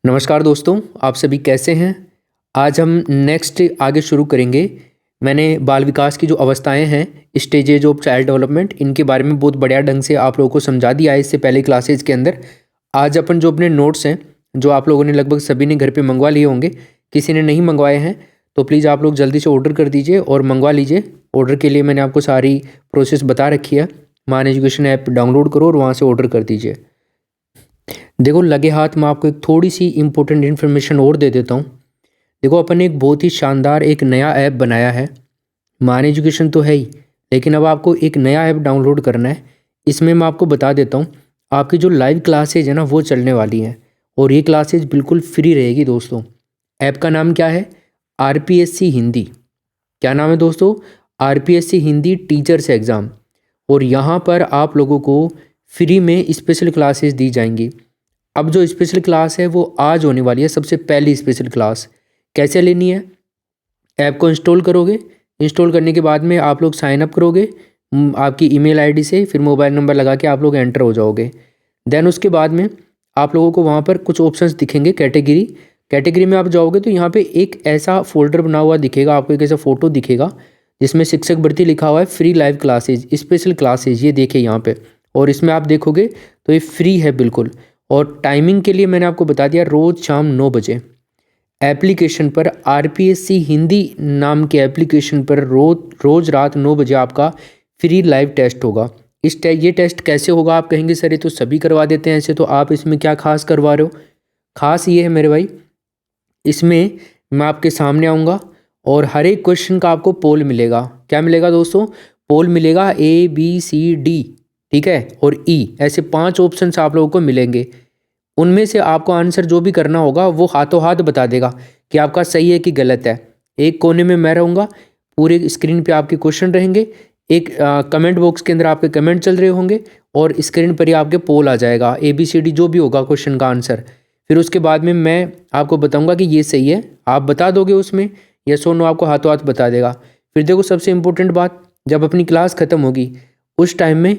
नमस्कार दोस्तों, आप सभी कैसे हैं। आज हम नेक्स्ट आगे शुरू करेंगे। मैंने बाल विकास की जो अवस्थाएं हैं, स्टेजेज ऑफ चाइल्ड डेवलपमेंट, इनके बारे में बहुत बढ़िया ढंग से आप लोगों को समझा दिया है इससे पहले क्लासेज के अंदर। आज अपन जो अपने नोट्स हैं, जो आप लोगों ने लगभग सभी ने घर पे मंगवा लिए होंगे, किसी ने नहीं मंगवाए हैं तो प्लीज़ आप लोग जल्दी से ऑर्डर कर दीजिए और मंगवा लीजिए। ऑर्डर के लिए मैंने आपको सारी प्रोसेस बता रखी है। मान एजुकेशन ऐप डाउनलोड करो और वहाँ से ऑर्डर कर दीजिए। देखो, लगे हाथ मैं आपको एक थोड़ी सी इम्पोर्टेंट इन्फॉर्मेशन और दे देता हूँ। देखो, अपन ने एक बहुत ही शानदार एक नया ऐप बनाया है। मान एजुकेशन तो है ही, लेकिन अब आपको एक नया ऐप डाउनलोड करना है। इसमें मैं आपको बता देता हूँ, आपकी जो लाइव क्लासेज है ना वो चलने वाली हैं और ये क्लासेज बिल्कुल फ्री रहेगी दोस्तों। ऐप का नाम क्या है? आरपीएससी हिंदी। क्या नाम है दोस्तों? RPSC Hindi teachers exam. और यहाँ पर आप लोगों को फ्री में स्पेशल क्लासेस दी जाएंगी। अब जो स्पेशल क्लास है वो आज होने वाली है, सबसे पहली स्पेशल क्लास। कैसे लेनी है? ऐप को इंस्टॉल करोगे, इंस्टॉल करने के बाद में आप लोग साइन अप करोगे आपकी ईमेल आईडी से, फिर मोबाइल नंबर लगा के आप लोग एंटर हो जाओगे। देन उसके बाद में आप लोगों को वहाँ पर कुछ ऑप्शंस दिखेंगे। कैटेगरी में आप जाओगे तो यहाँ पे एक ऐसा फोल्डर बना हुआ दिखेगा आपको, एक ऐसा फोटो दिखेगा जिसमें शिक्षक भर्ती लिखा हुआ है, free live classes, special classes, ये देखिए यहाँ पे। और इसमें आप देखोगे तो ये फ्री है बिल्कुल। और टाइमिंग के लिए मैंने आपको बता दिया, रोज़ शाम 9 बजे एप्लीकेशन पर, आरपीएससी हिंदी नाम के एप्लीकेशन पर रोज़ रात 9 बजे आपका फ्री लाइव टेस्ट होगा। ये टेस्ट कैसे होगा? आप कहेंगे सर ये तो सभी करवा देते हैं ऐसे, तो आप इसमें क्या खास करवा रहे हो? खास ये है मेरे भाई, इसमें मैं आपके सामने आऊँगा और हर एक क्वेश्चन का आपको पोल मिलेगा। क्या मिलेगा दोस्तों? पोल मिलेगा, ABCD, ठीक है, और E, ऐसे 5 ऑप्शंस आप लोगों को मिलेंगे। उनमें से आपको आंसर जो भी करना होगा वो हाथों हाथ बता देगा कि आपका सही है कि गलत है। एक कोने में मैं रहूँगा, पूरे स्क्रीन पे आपके क्वेश्चन रहेंगे, एक कमेंट बॉक्स के अंदर आपके कमेंट चल रहे होंगे और स्क्रीन पर ही आपके पोल आ जाएगा, ABCD जो भी होगा क्वेश्चन का आंसर। फिर उसके बाद में मैं आपको बताऊँगा कि ये सही है, आप बता दोगे उसमें, यस और नो आपको हाथों हाथ बता देगा। फिर देखो, सबसे इम्पोर्टेंट बात, जब अपनी क्लास ख़त्म होगी उस टाइम में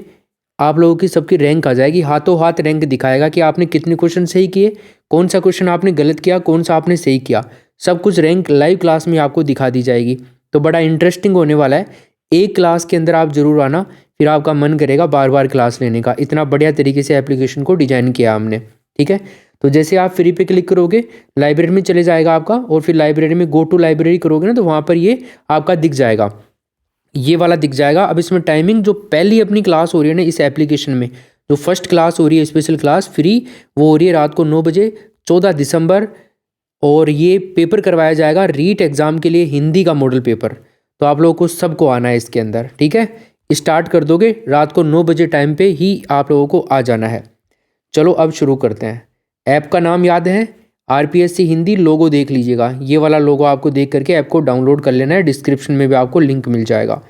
आप लोगों की सबकी रैंक आ जाएगी, हाथों हाथ रैंक दिखाएगा कि आपने कितने क्वेश्चन सही किए, कौन सा क्वेश्चन आपने गलत किया, कौन सा आपने सही किया, सब कुछ रैंक लाइव क्लास में आपको दिखा दी जाएगी। तो बड़ा इंटरेस्टिंग होने वाला है। एक क्लास के अंदर आप ज़रूर आना, फिर आपका मन करेगा बार बार क्लास लेने का। इतना बढ़िया तरीके से एप्लीकेशन को डिजाइन किया हमने, ठीक है। तो जैसे आप फ्री पे क्लिक करोगे, लाइब्रेरी में चले जाएगा आपका, और फिर लाइब्रेरी में गो टू लाइब्रेरी करोगे ना तो वहाँ पर ये आपका दिख जाएगा, ये वाला दिख जाएगा। अब इसमें टाइमिंग, जो पहली अपनी क्लास हो रही है ना इस एप्लीकेशन में, जो फर्स्ट क्लास हो रही है स्पेशल क्लास फ्री, वो हो रही है रात को 9 बजे 14 दिसंबर। और ये पेपर करवाया जाएगा रीट एग्ज़ाम के लिए, हिंदी का मॉडल पेपर। तो आप लोगों को सबको आना है इसके अंदर, ठीक है। स्टार्ट कर दोगे रात को 9 बजे टाइम पे ही आप लोगों को आ जाना है। चलो अब शुरू करते हैं। ऐप का नाम याद है, आरपीएससी हिंदी। लोगो देख लीजिएगा, ये वाला लोगो आपको देख करके ऐप को डाउनलोड कर लेना है, डिस्क्रिप्शन में भी आपको लिंक मिल जाएगा।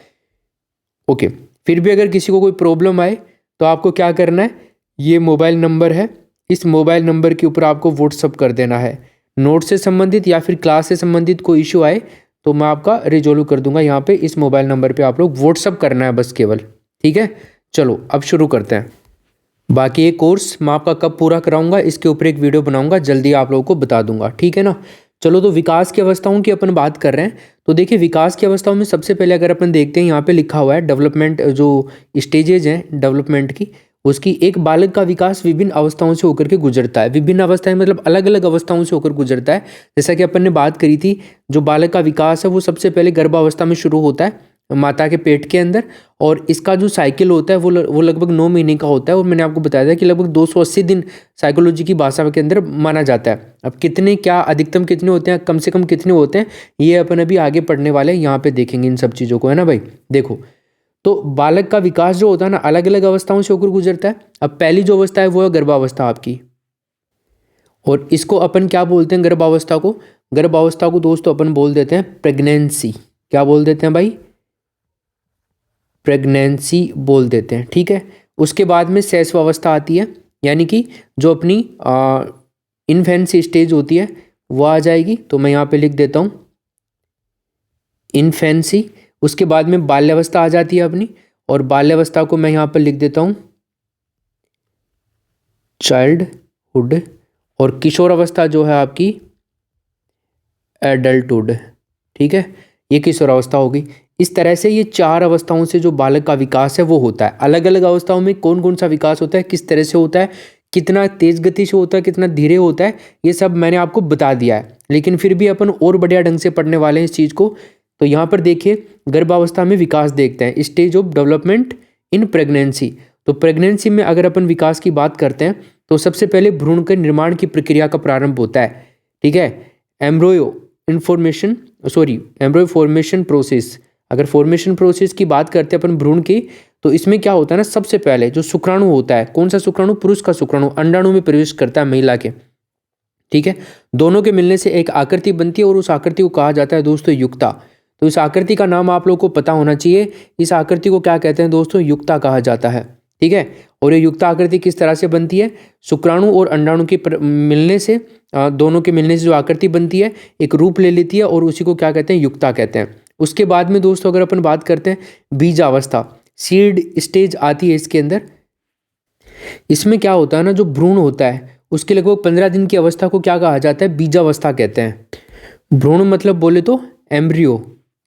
ओके, फिर भी अगर किसी को कोई प्रॉब्लम आए तो आपको क्या करना है, ये मोबाइल नंबर है, इस मोबाइल नंबर के ऊपर आपको व्हाट्सअप कर देना है। नोट से संबंधित या फिर क्लास से संबंधित कोई इशू आए तो मैं आपका रिजोल्व कर दूंगा। यहाँ पे इस मोबाइल नंबर पे आप लोग व्हाट्सअप करना है बस केवल, ठीक है। चलो अब शुरू करते हैं। बाकी ये कोर्स मैं आपका कब पूरा कराऊंगा इसके ऊपर एक वीडियो बनाऊंगा, जल्दी आप लोगों को बता दूंगा, ठीक है ना। चलो, तो विकास की अवस्थाओं की अपन बात कर रहे हैं। तो देखिए, विकास की अवस्थाओं में सबसे पहले अगर अपन देखते हैं, यहाँ पे लिखा हुआ है डेवलपमेंट, जो स्टेजेज हैं डेवलपमेंट की, उसकी एक बालक का विकास विभिन्न अवस्थाओं से होकर के गुजरता है। विभिन्न अवस्थाएं मतलब अलग अलग अवस्थाओं से होकर गुजरता है। जैसा कि अपन ने बात करी थी, जो बालक का विकास है वो सबसे पहले गर्भावस्था में शुरू होता है, माता के पेट के अंदर। और इसका जो साइकिल होता है वो लगभग 9 महीने का होता है। और मैंने आपको बताया था कि लगभग 280 दिन साइकोलॉजी की भाषा के अंदर माना जाता है। अब कितने, क्या अधिकतम कितने होते हैं, कम से कम कितने होते हैं, ये अपन अभी आगे पढ़ने वाले हैं, यहाँ पे देखेंगे इन सब चीज़ों को, है ना भाई। देखो, तो बालक का विकास जो होता है ना, अलग अलग अवस्थाओं से होकर गुजरता है। अब पहली जो अवस्था है वो है गर्भावस्था आपकी, और इसको अपन क्या बोलते हैं, गर्भावस्था को? गर्भावस्था को दोस्तों अपन बोल देते हैं प्रेगनेंसी। क्या बोल देते हैं भाई? प्रेगनेंसी बोल देते हैं, ठीक है। उसके बाद में शैशवावस्था आती है, यानी कि जो अपनी इन्फेंसी स्टेज होती है वो आ जाएगी। तो मैं यहाँ पे लिख देता हूँ इन्फेंसी। उसके बाद में बाल्यावस्था आ जाती है अपनी, और बाल्यावस्था को मैं यहाँ पर लिख देता हूँ चाइल्डहुड। और किशोर अवस्था जो है आपकी एडल्टहुड, ठीक है, ये किशोर अवस्था होगी। इस तरह से ये 4 अवस्थाओं से जो बालक का विकास है वो होता है। अलग अलग अवस्थाओं में कौन कौन सा विकास होता है, किस तरह से होता है, कितना तेज गति से होता है, कितना धीरे होता है, ये सब मैंने आपको बता दिया है। लेकिन फिर भी अपन और बढ़िया ढंग से पढ़ने वाले हैं इस चीज़ को। तो यहाँ पर देखिए गर्भावस्था में विकास देखते हैं, stage of development in pregnancy. तो प्रेगनेंसी में अगर अपन विकास की बात करते हैं तो सबसे पहले भ्रूण के निर्माण की प्रक्रिया का प्रारंभ होता है, ठीक है। Embryo formation process. अगर फॉर्मेशन प्रोसेस की बात करते हैं अपन भ्रूण की, तो इसमें क्या होता है ना, सबसे पहले जो शुक्राणु होता है, कौन सा शुक्राणु, पुरुष का शुक्राणु अंडाणु में प्रवेश करता है महिला के, ठीक है। दोनों के मिलने से एक आकृति बनती है और उस आकृति को कहा जाता है दोस्तों युक्ता। तो इस आकृति का नाम आप लोगों को पता होना चाहिए। इस आकृति को क्या कहते हैं दोस्तों, युक्ता कहा जाता है, ठीक है। और ये युक्ता आकृति किस तरह से बनती है, शुक्राणु और अंडाणु के मिलने से, दोनों के मिलने से जो आकृति बनती है एक रूप ले लेती है और उसी को क्या कहते हैं, युक्ता कहते हैं। उसके बाद में दोस्तों अगर अपन बात करते हैं बीजावस्था, सीड स्टेज आती है इसके अंदर। इसमें क्या होता है ना, जो भ्रूण होता है उसके लगभग 15 दिन की अवस्था को क्या कहा जाता है, बीजावस्था कहते हैं। भ्रूण मतलब बोले तो एम्ब्रियो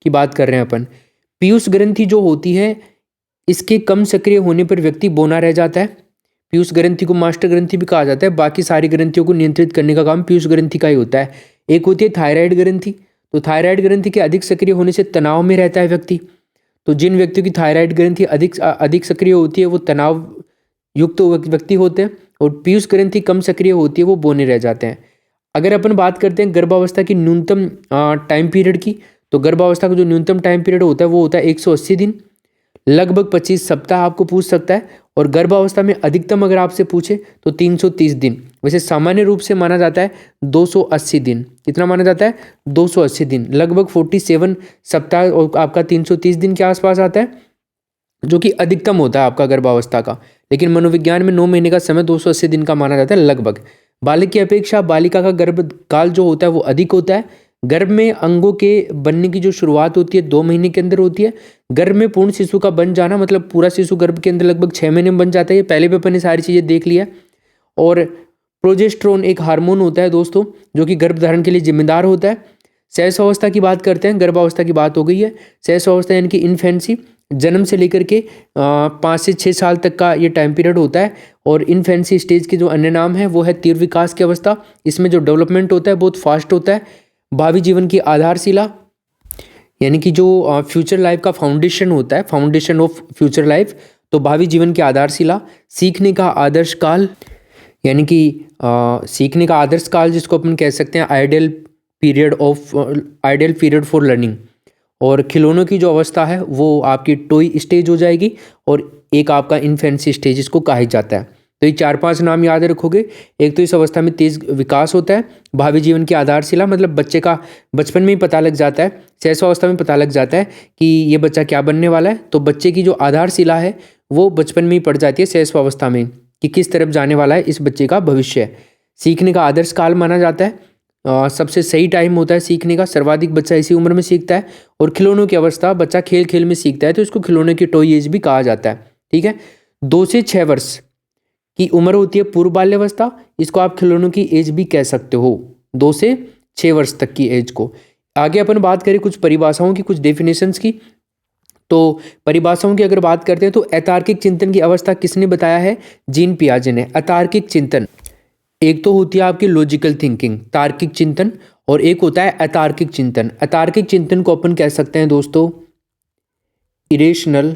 की बात कर रहे हैं अपन। पीयूष ग्रंथि जो होती है इसके कम सक्रिय होने पर व्यक्ति बौना रह जाता है। पीयूष ग्रंथि को मास्टर ग्रंथि भी कहा जाता है। बाकी सारी ग्रंथियों को नियंत्रित करने का काम पीयूष ग्रंथि का ही होता है। एक होती है थायराइड ग्रंथि। तो थायराइड ग्रंथि के अधिक सक्रिय होने से तनाव में रहता है व्यक्ति। तो जिन व्यक्तियों की थायराइड ग्रंथि अधिक सक्रिय होती है वो तनाव युक्त व्यक्ति होते हैं, और पीयूष ग्रंथि कम सक्रिय होती है वो बौने रह जाते हैं। अगर अपन बात करते हैं गर्भावस्था की न्यूनतम टाइम पीरियड की, तो गर्भावस्था का जो न्यूनतम टाइम पीरियड होता है वो होता है 180 दिन, लगभग 25 सप्ताह आपको पूछ सकता है। और गर्भावस्था में अधिकतम अगर आपसे पूछे तो 330 दिन। वैसे सामान्य रूप से माना जाता है 280 दिन। कितना माना जाता है, 280 दिन, लगभग 47 सप्ताह और आपका 330 दिन के आसपास आता है, जो कि अधिकतम होता है आपका गर्भावस्था का। लेकिन मनोविज्ञान में 9 महीने का समय 280 दिन का माना जाता है लगभग। बालक की अपेक्षा बालिका का गर्भ काल जो होता है वो अधिक होता है। गर्भ में अंगों के बनने की जो शुरुआत होती है 2 महीने के अंदर होती है। गर्भ में पूर्ण शिशु का बन जाना मतलब पूरा शिशु गर्भ के अंदर लगभग 6 महीने में बन जाता है। पहले भी अपन ने सारी चीज़ें देख लिया। और प्रोजेस्टेरोन एक हार्मोन होता है दोस्तों जो कि गर्भधारण के लिए जिम्मेदार होता है। शैशवावस्था की बात करते हैं, गर्भावस्था की बात हो गई है। शैशवावस्था यानी कि इन्फेंसी, जन्म से लेकर के 5 से 6 साल तक का ये टाइम पीरियड होता है। और इन्फेंसी स्टेज के जो अन्य नाम है वो है तीव्र विकास की अवस्था। इसमें जो डेवलपमेंट होता है बहुत फास्ट होता है। भावी जीवन की आधारशिला यानी कि जो फ्यूचर लाइफ का फाउंडेशन होता है, फाउंडेशन ऑफ फ्यूचर लाइफ, तो भावी जीवन की आधारशिला। सीखने का आदर्श काल यानी कि सीखने का आदर्श काल जिसको अपन कह सकते हैं आइडियल पीरियड फॉर लर्निंग। और खिलौनों की जो अवस्था है वो आपकी टॉय स्टेज हो जाएगी, और एक आपका इन्फेंसी स्टेज इसको कहा जाता है। तो ये 4-5 नाम याद रखोगे। एक तो इस अवस्था में तेज विकास होता है। भावी जीवन की आधारशिला मतलब बच्चे का बचपन में ही पता लग जाता है, शैशवावस्था में पता लग जाता है कि ये बच्चा क्या बनने वाला है। तो बच्चे की जो आधारशिला है वो बचपन में ही पड़ जाती है शैशवावस्था में, कि किस तरफ जाने वाला है इस बच्चे का भविष्य। सीखने का आदर्श काल माना जाता है, सबसे सही टाइम होता है सीखने का, सर्वाधिक बच्चा इसी उम्र में सीखता है। और खिलौनों की अवस्था बच्चा खेल खेल में सीखता है, तो इसको खिलौनों की टॉय एज भी कहा जाता है, ठीक है। 2 से 6 वर्ष की उम्र होती है पूर्व बाल्यावस्था, इसको आप खिलौनों की एज भी कह सकते हो, 2 से 6 वर्ष तक की एज को। आगे अपन बात करें कुछ परिभाषाओं की, कुछ डेफिनेशंस की। तो परिभाषाओं की अगर बात करते हैं तो अतार्किक चिंतन की अवस्था किसने बताया है, जीन पियाजे ने। अतार्किक चिंतन, एक तो होती है आपकी लॉजिकल थिंकिंग, तार्किक चिंतन, और एक होता है अतार्किक चिंतन। अतार्किक चिंतन को अपन कह सकते हैं दोस्तों इरेशनल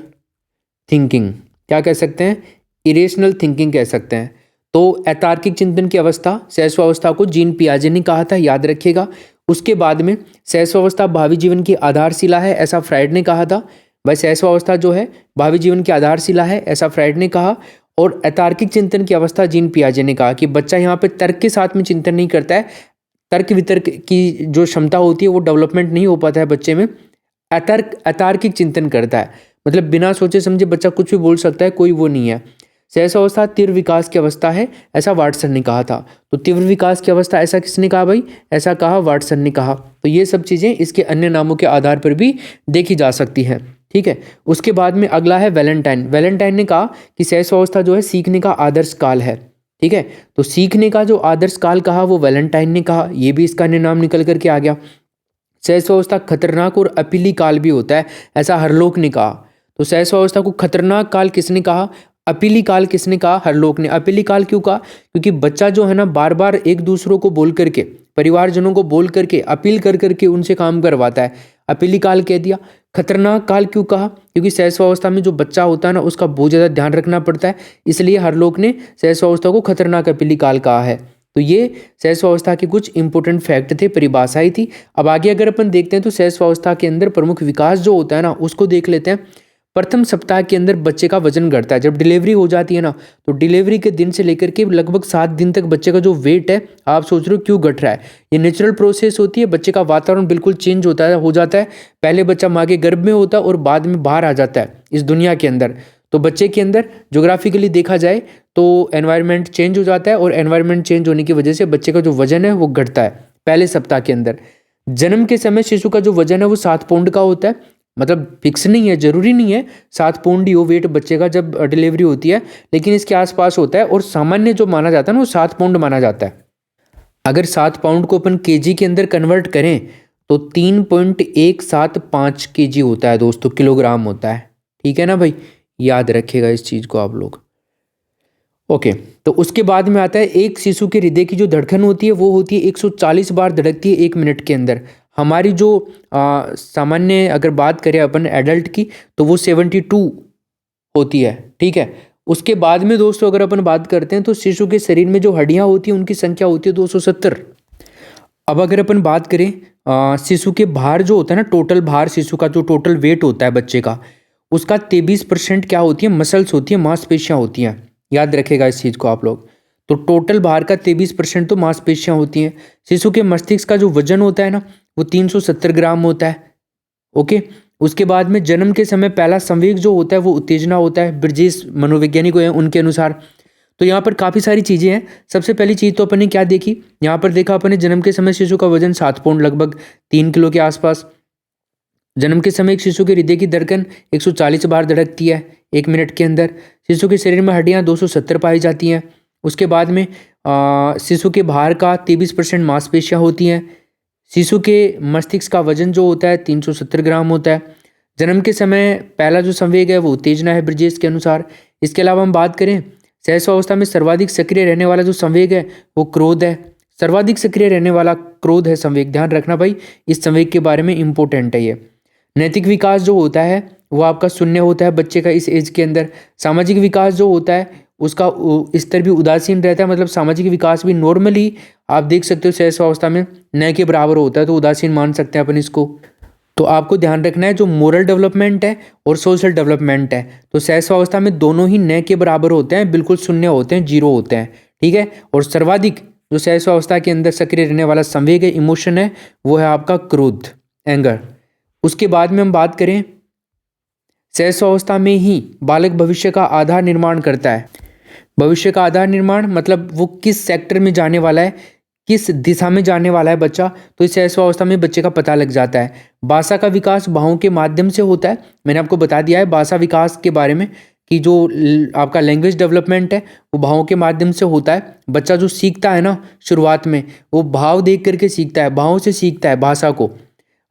थिंकिंग। क्या कह सकते हैं, इरेशनल थिंकिंग कह सकते हैं। तो अतार्किक चिंतन की अवस्था शैशवावस्था को जीन पियाजे ने कहा था, याद रखिएगा। उसके बाद में शैशवावस्था भावी जीवन की आधारशिला है, ऐसा फ्राइड ने कहा था। भाई शैशवावस्था जो है भावी जीवन की आधारशिला है, ऐसा फ्राइड ने कहा। और अतार्किक चिंतन की अवस्था जीन पियाजे ने कहा कि बच्चा यहाँ पे तर्क के साथ में चिंतन नहीं करता है, तर्क वितर्क की जो क्षमता होती है वो डेवलपमेंट नहीं हो पाता है बच्चे में, अतार्किक चिंतन करता है, मतलब बिना सोचे समझे बच्चा कुछ भी बोल सकता है, कोई वो नहीं है। शैशवावस्था तीव्र विकास की अवस्था है, ऐसा वाटसन ने कहा था। तो तीव्र विकास की अवस्था ऐसा किसने कहा भाई, ऐसा कहा वाटसन ने कहा। तो ये सब चीज़ें इसके अन्य नामों के आधार पर भी देखी जा सकती हैं, ठीक है। उसके बाद में अगला है वैलेंटाइन। वैलेंटाइन ने कहा कि शैशवावस्था जो है सीखने का आदर्श काल है, ठीक है। तो सीखने का जो आदर्श काल कहा वो वैलेंटाइन ने कहा, ये भी इसका नाम निकल करके आ गया। सहस्वावस्था खतरनाक और अपीली काल भी होता है, ऐसा हरलोक ने कहा। तो सहस्वावस्था को खतरनाक काल किसने कहा, अपीली काल किसने कहा, हरलोक ने। अपीली काल क्यों कहा, क्योंकि बच्चा जो है ना बार बार एक दूसरों को बोल करके, परिवारजनों को बोल करके, अपील कर करके उनसे काम करवाता है, अपीली काल कह दिया। खतरनाक काल क्यों कहा, क्योंकि सहस्वावस्था में जो बच्चा होता है ना उसका बहुत ज़्यादा ध्यान रखना पड़ता है, इसलिए हरलोक ने सहस्वावस्था को खतरनाक अपीली काल कहा है। तो ये सहस्वावस्था के कुछ इंपॉर्टेंट फैक्ट थे, परिभाषाएं थी। अब आगे अगर अपन देखते हैं तो सहस्वावस्था के अंदर प्रमुख विकास जो होता है ना उसको देख लेते हैं। प्रथम सप्ताह के अंदर बच्चे का वजन घटता है। जब डिलीवरी हो जाती है ना तो डिलीवरी के दिन से लेकर के लगभग 7 दिन तक बच्चे का जो वेट है, आप सोच रहे हो क्यों घट रहा है, ये नेचुरल प्रोसेस होती है। बच्चे का वातावरण बिल्कुल चेंज होता है, हो जाता है। पहले बच्चा माँ के गर्भ में होता है और बाद में बाहर आ जाता है इस दुनिया के अंदर। तो बच्चे के अंदर ज्योग्राफिकली देखा जाए तो एनवायरनमेंट चेंज हो जाता है, और एनवायरनमेंट चेंज होने की वजह से बच्चे का जो वजन है वो घटता है पहले सप्ताह के अंदर। जन्म के समय शिशु का जो वजन है वो 7 पाउंड का होता है, मतलब फिक्स नहीं है, जरूरी नहीं है 7 पाउंड ही हो वेट बच्चे का जब डिलीवरी होती है, लेकिन इसके आसपास होता है। और सामान्य जो माना जाता है ना वो 7 पाउंड माना जाता है। अगर 7 पाउंड को अपन केजी के अंदर कन्वर्ट करें तो 3.175 केजी होता है दोस्तों, किलोग्राम होता है। ठीक है ना भाई, याद रखिएगा इस चीज़ को आप लोग। ओके, तो उसके बाद में आता है एक शिशु के हृदय की जो धड़कन होती है वो होती है 140 बार धड़कती है 1 मिनट के अंदर। हमारी जो सामान्य अगर बात करें अपन एडल्ट की तो वो 72 होती है। ठीक है। उसके बाद में दोस्तों अगर अपन बात करते हैं तो शिशु के शरीर में जो हड्डियां होती हैं उनकी संख्या होती है 270। अब अगर अपन बात करें शिशु के भार जो होता है ना, टोटल भार शिशु का जो टोटल वेट होता है बच्चे का, उसका 23% क्या होती है, मसल्स होती है, मांसपेशियां होती हैं। याद रखेगा इस चीज़ को आप लोग। तो टोटल भार का 23% तो मांसपेशियां होती हैं। शिशु के मस्तिष्क का जो वजन होता है ना वो 370 ग्राम होता है। ओके। उसके बाद में जन्म के समय पहला संवेग जो होता है वो उत्तेजना होता है, ब्रिजेश मनोवैज्ञानिक हैं उनके अनुसार। तो यहाँ पर काफ़ी सारी चीज़ें हैं। सबसे पहली चीज़ तो अपन ने क्या देखी, यहाँ पर देखा अपन ने जन्म के समय शिशु का वजन 7 पाउंड, लगभग 3 किलो के आसपास। जन्म के समय एक शिशु के हृदय की धड़कन 140 बार धड़कती है 1 मिनट के अंदर। शिशु के शरीर में हड्डियाँ 270 पाई जाती हैं। उसके बाद में शिशु के भार का 23% मांसपेशियाँ होती हैं। शिशु के मस्तिष्क का वजन जो होता है 370 ग्राम होता है। जन्म के समय पहला जो संवेग है वो उत्तेजना है ब्रिजेश के अनुसार। इसके अलावा हम बात करें सहस्वावस्था में सर्वाधिक सक्रिय रहने वाला जो संवेग है वो क्रोध है। सर्वाधिक सक्रिय रहने वाला क्रोध है संवेग, ध्यान रखना भाई, इस संवेग के बारे में इंपॉर्टेंट है ये। नैतिक विकास जो होता है वो आपका शून्य होता है बच्चे का इस एज के अंदर। सामाजिक विकास जो होता है उसका स्तर भी उदासीन रहता है, मतलब सामाजिक विकास भी नॉर्मली आप देख सकते हो सहस्वावस्था में न के बराबर होता है, तो उदासीन मान सकते हैं अपन इसको। तो आपको ध्यान रखना है जो मोरल डेवलपमेंट है और सोशल डेवलपमेंट है तो सहस्वावस्था में दोनों ही न के बराबर होते हैं, बिल्कुल शून्य होते हैं, जीरो होते हैं। ठीक है। और सर्वाधिक जो सहस्वावस्था के अंदर सक्रिय रहने वाला संवेग है, इमोशन है, वो है आपका क्रोध, एंगर। उसके बाद में हम बात करें सहस्वावस्था में ही बालक भविष्य का आधार निर्माण करता है। भविष्य का आधार निर्माण मतलब वो किस सेक्टर में जाने वाला है, किस दिशा में जाने वाला है बच्चा, तो इस सहस्वावस्था में बच्चे का पता लग जाता है। भाषा का विकास भावों के माध्यम से होता है। मैंने आपको बता दिया है भाषा विकास के बारे में कि जो आपका लैंग्वेज डेवलपमेंट है वो भावों के माध्यम से होता है। बच्चा जो सीखता है ना शुरुआत में वो भाव देख करके सीखता है, भावों से सीखता है भाषा को,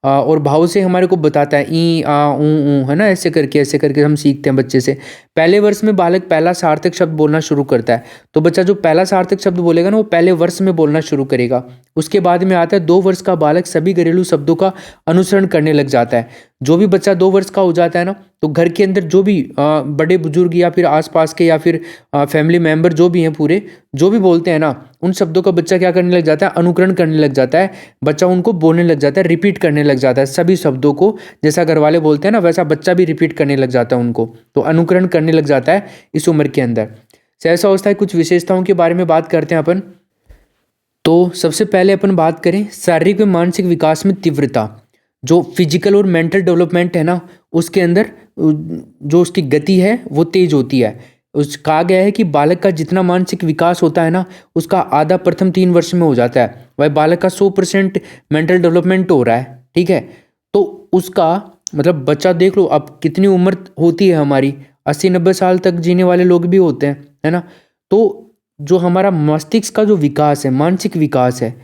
और भाव से हमारे को बताता है ई आ ऊ है ना, ऐसे करके हम सीखते हैं बच्चे से। पहले वर्ष में बालक पहला सार्थक शब्द बोलना शुरू करता है। तो बच्चा जो पहला सार्थक शब्द बोलेगा ना वो पहले वर्ष में बोलना शुरू करेगा। उसके बाद में आता है 2 वर्ष का बालक सभी घरेलू शब्दों का अनुसरण करने लग जाता है। जो भी बच्चा 2 वर्ष का हो जाता है ना तो घर के अंदर जो भी बड़े बुजुर्ग या फिर आसपास के या फिर फैमिली मेंबर जो भी हैं पूरे, जो भी बोलते हैं ना उन शब्दों का बच्चा क्या करने लग जाता है, अनुकरण करने लग जाता है। बच्चा उनको बोलने लग जाता है, रिपीट करने लग जाता है सभी शब्दों को। जैसा घर वाले बोलते हैं ना वैसा बच्चा भी रिपीट करने लग जाता है उनको, तो अनुकरण करने लग जाता है इस उम्र के अंदर। सहस्वावस्था की कुछ विशेषताओं के बारे में बात करते हैं अपन। तो सबसे पहले अपन बात करें शारीरिक व मानसिक विकास में तीव्रता। जो फिजिकल और मेंटल डेवलपमेंट है ना उसके अंदर जो उसकी गति है वो तेज होती है। उस कहा गया है कि बालक का जितना मानसिक विकास होता है ना उसका आधा प्रथम 3 वर्ष में हो जाता है। वह बालक का 100% मेंटल डेवलपमेंट हो रहा है। ठीक है। तो उसका मतलब बच्चा देख लो अब कितनी उम्र होती है हमारी, 80-90 साल तक जीने वाले लोग भी होते हैं, है ना। तो जो हमारा मस्तिष्क का जो विकास है, मानसिक विकास है,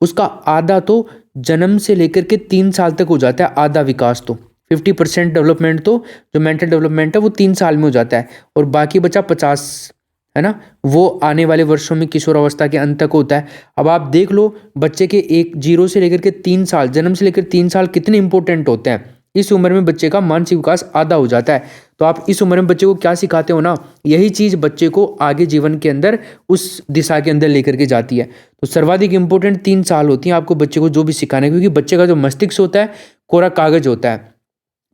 उसका आधा तो जन्म से लेकर के 3 साल तक हो जाता है। आधा विकास तो 50% डेवलपमेंट तो जो मेंटल डेवलपमेंट है वो 3 साल में हो जाता है, और बाकी बचा 50, है ना, वो आने वाले वर्षों में किशोरावस्था के अंत तक होता है। अब आप देख लो बच्चे के 0 से लेकर के 3 साल, जन्म से लेकर 3 साल कितने इंपॉर्टेंट होते हैं। इस उम्र में बच्चे का मानसिक विकास आधा हो जाता है। तो आप इस उम्र में बच्चे को क्या सिखाते हो ना, यही चीज़ बच्चे को आगे जीवन के अंदर उस दिशा के अंदर लेकर के जाती है। तो सर्वाधिक इंपॉर्टेंट 3 साल होती हैं आपको बच्चे को जो भी सिखाना है, क्योंकि बच्चे का जो मस्तिष्क होता है कोरा कागज होता है।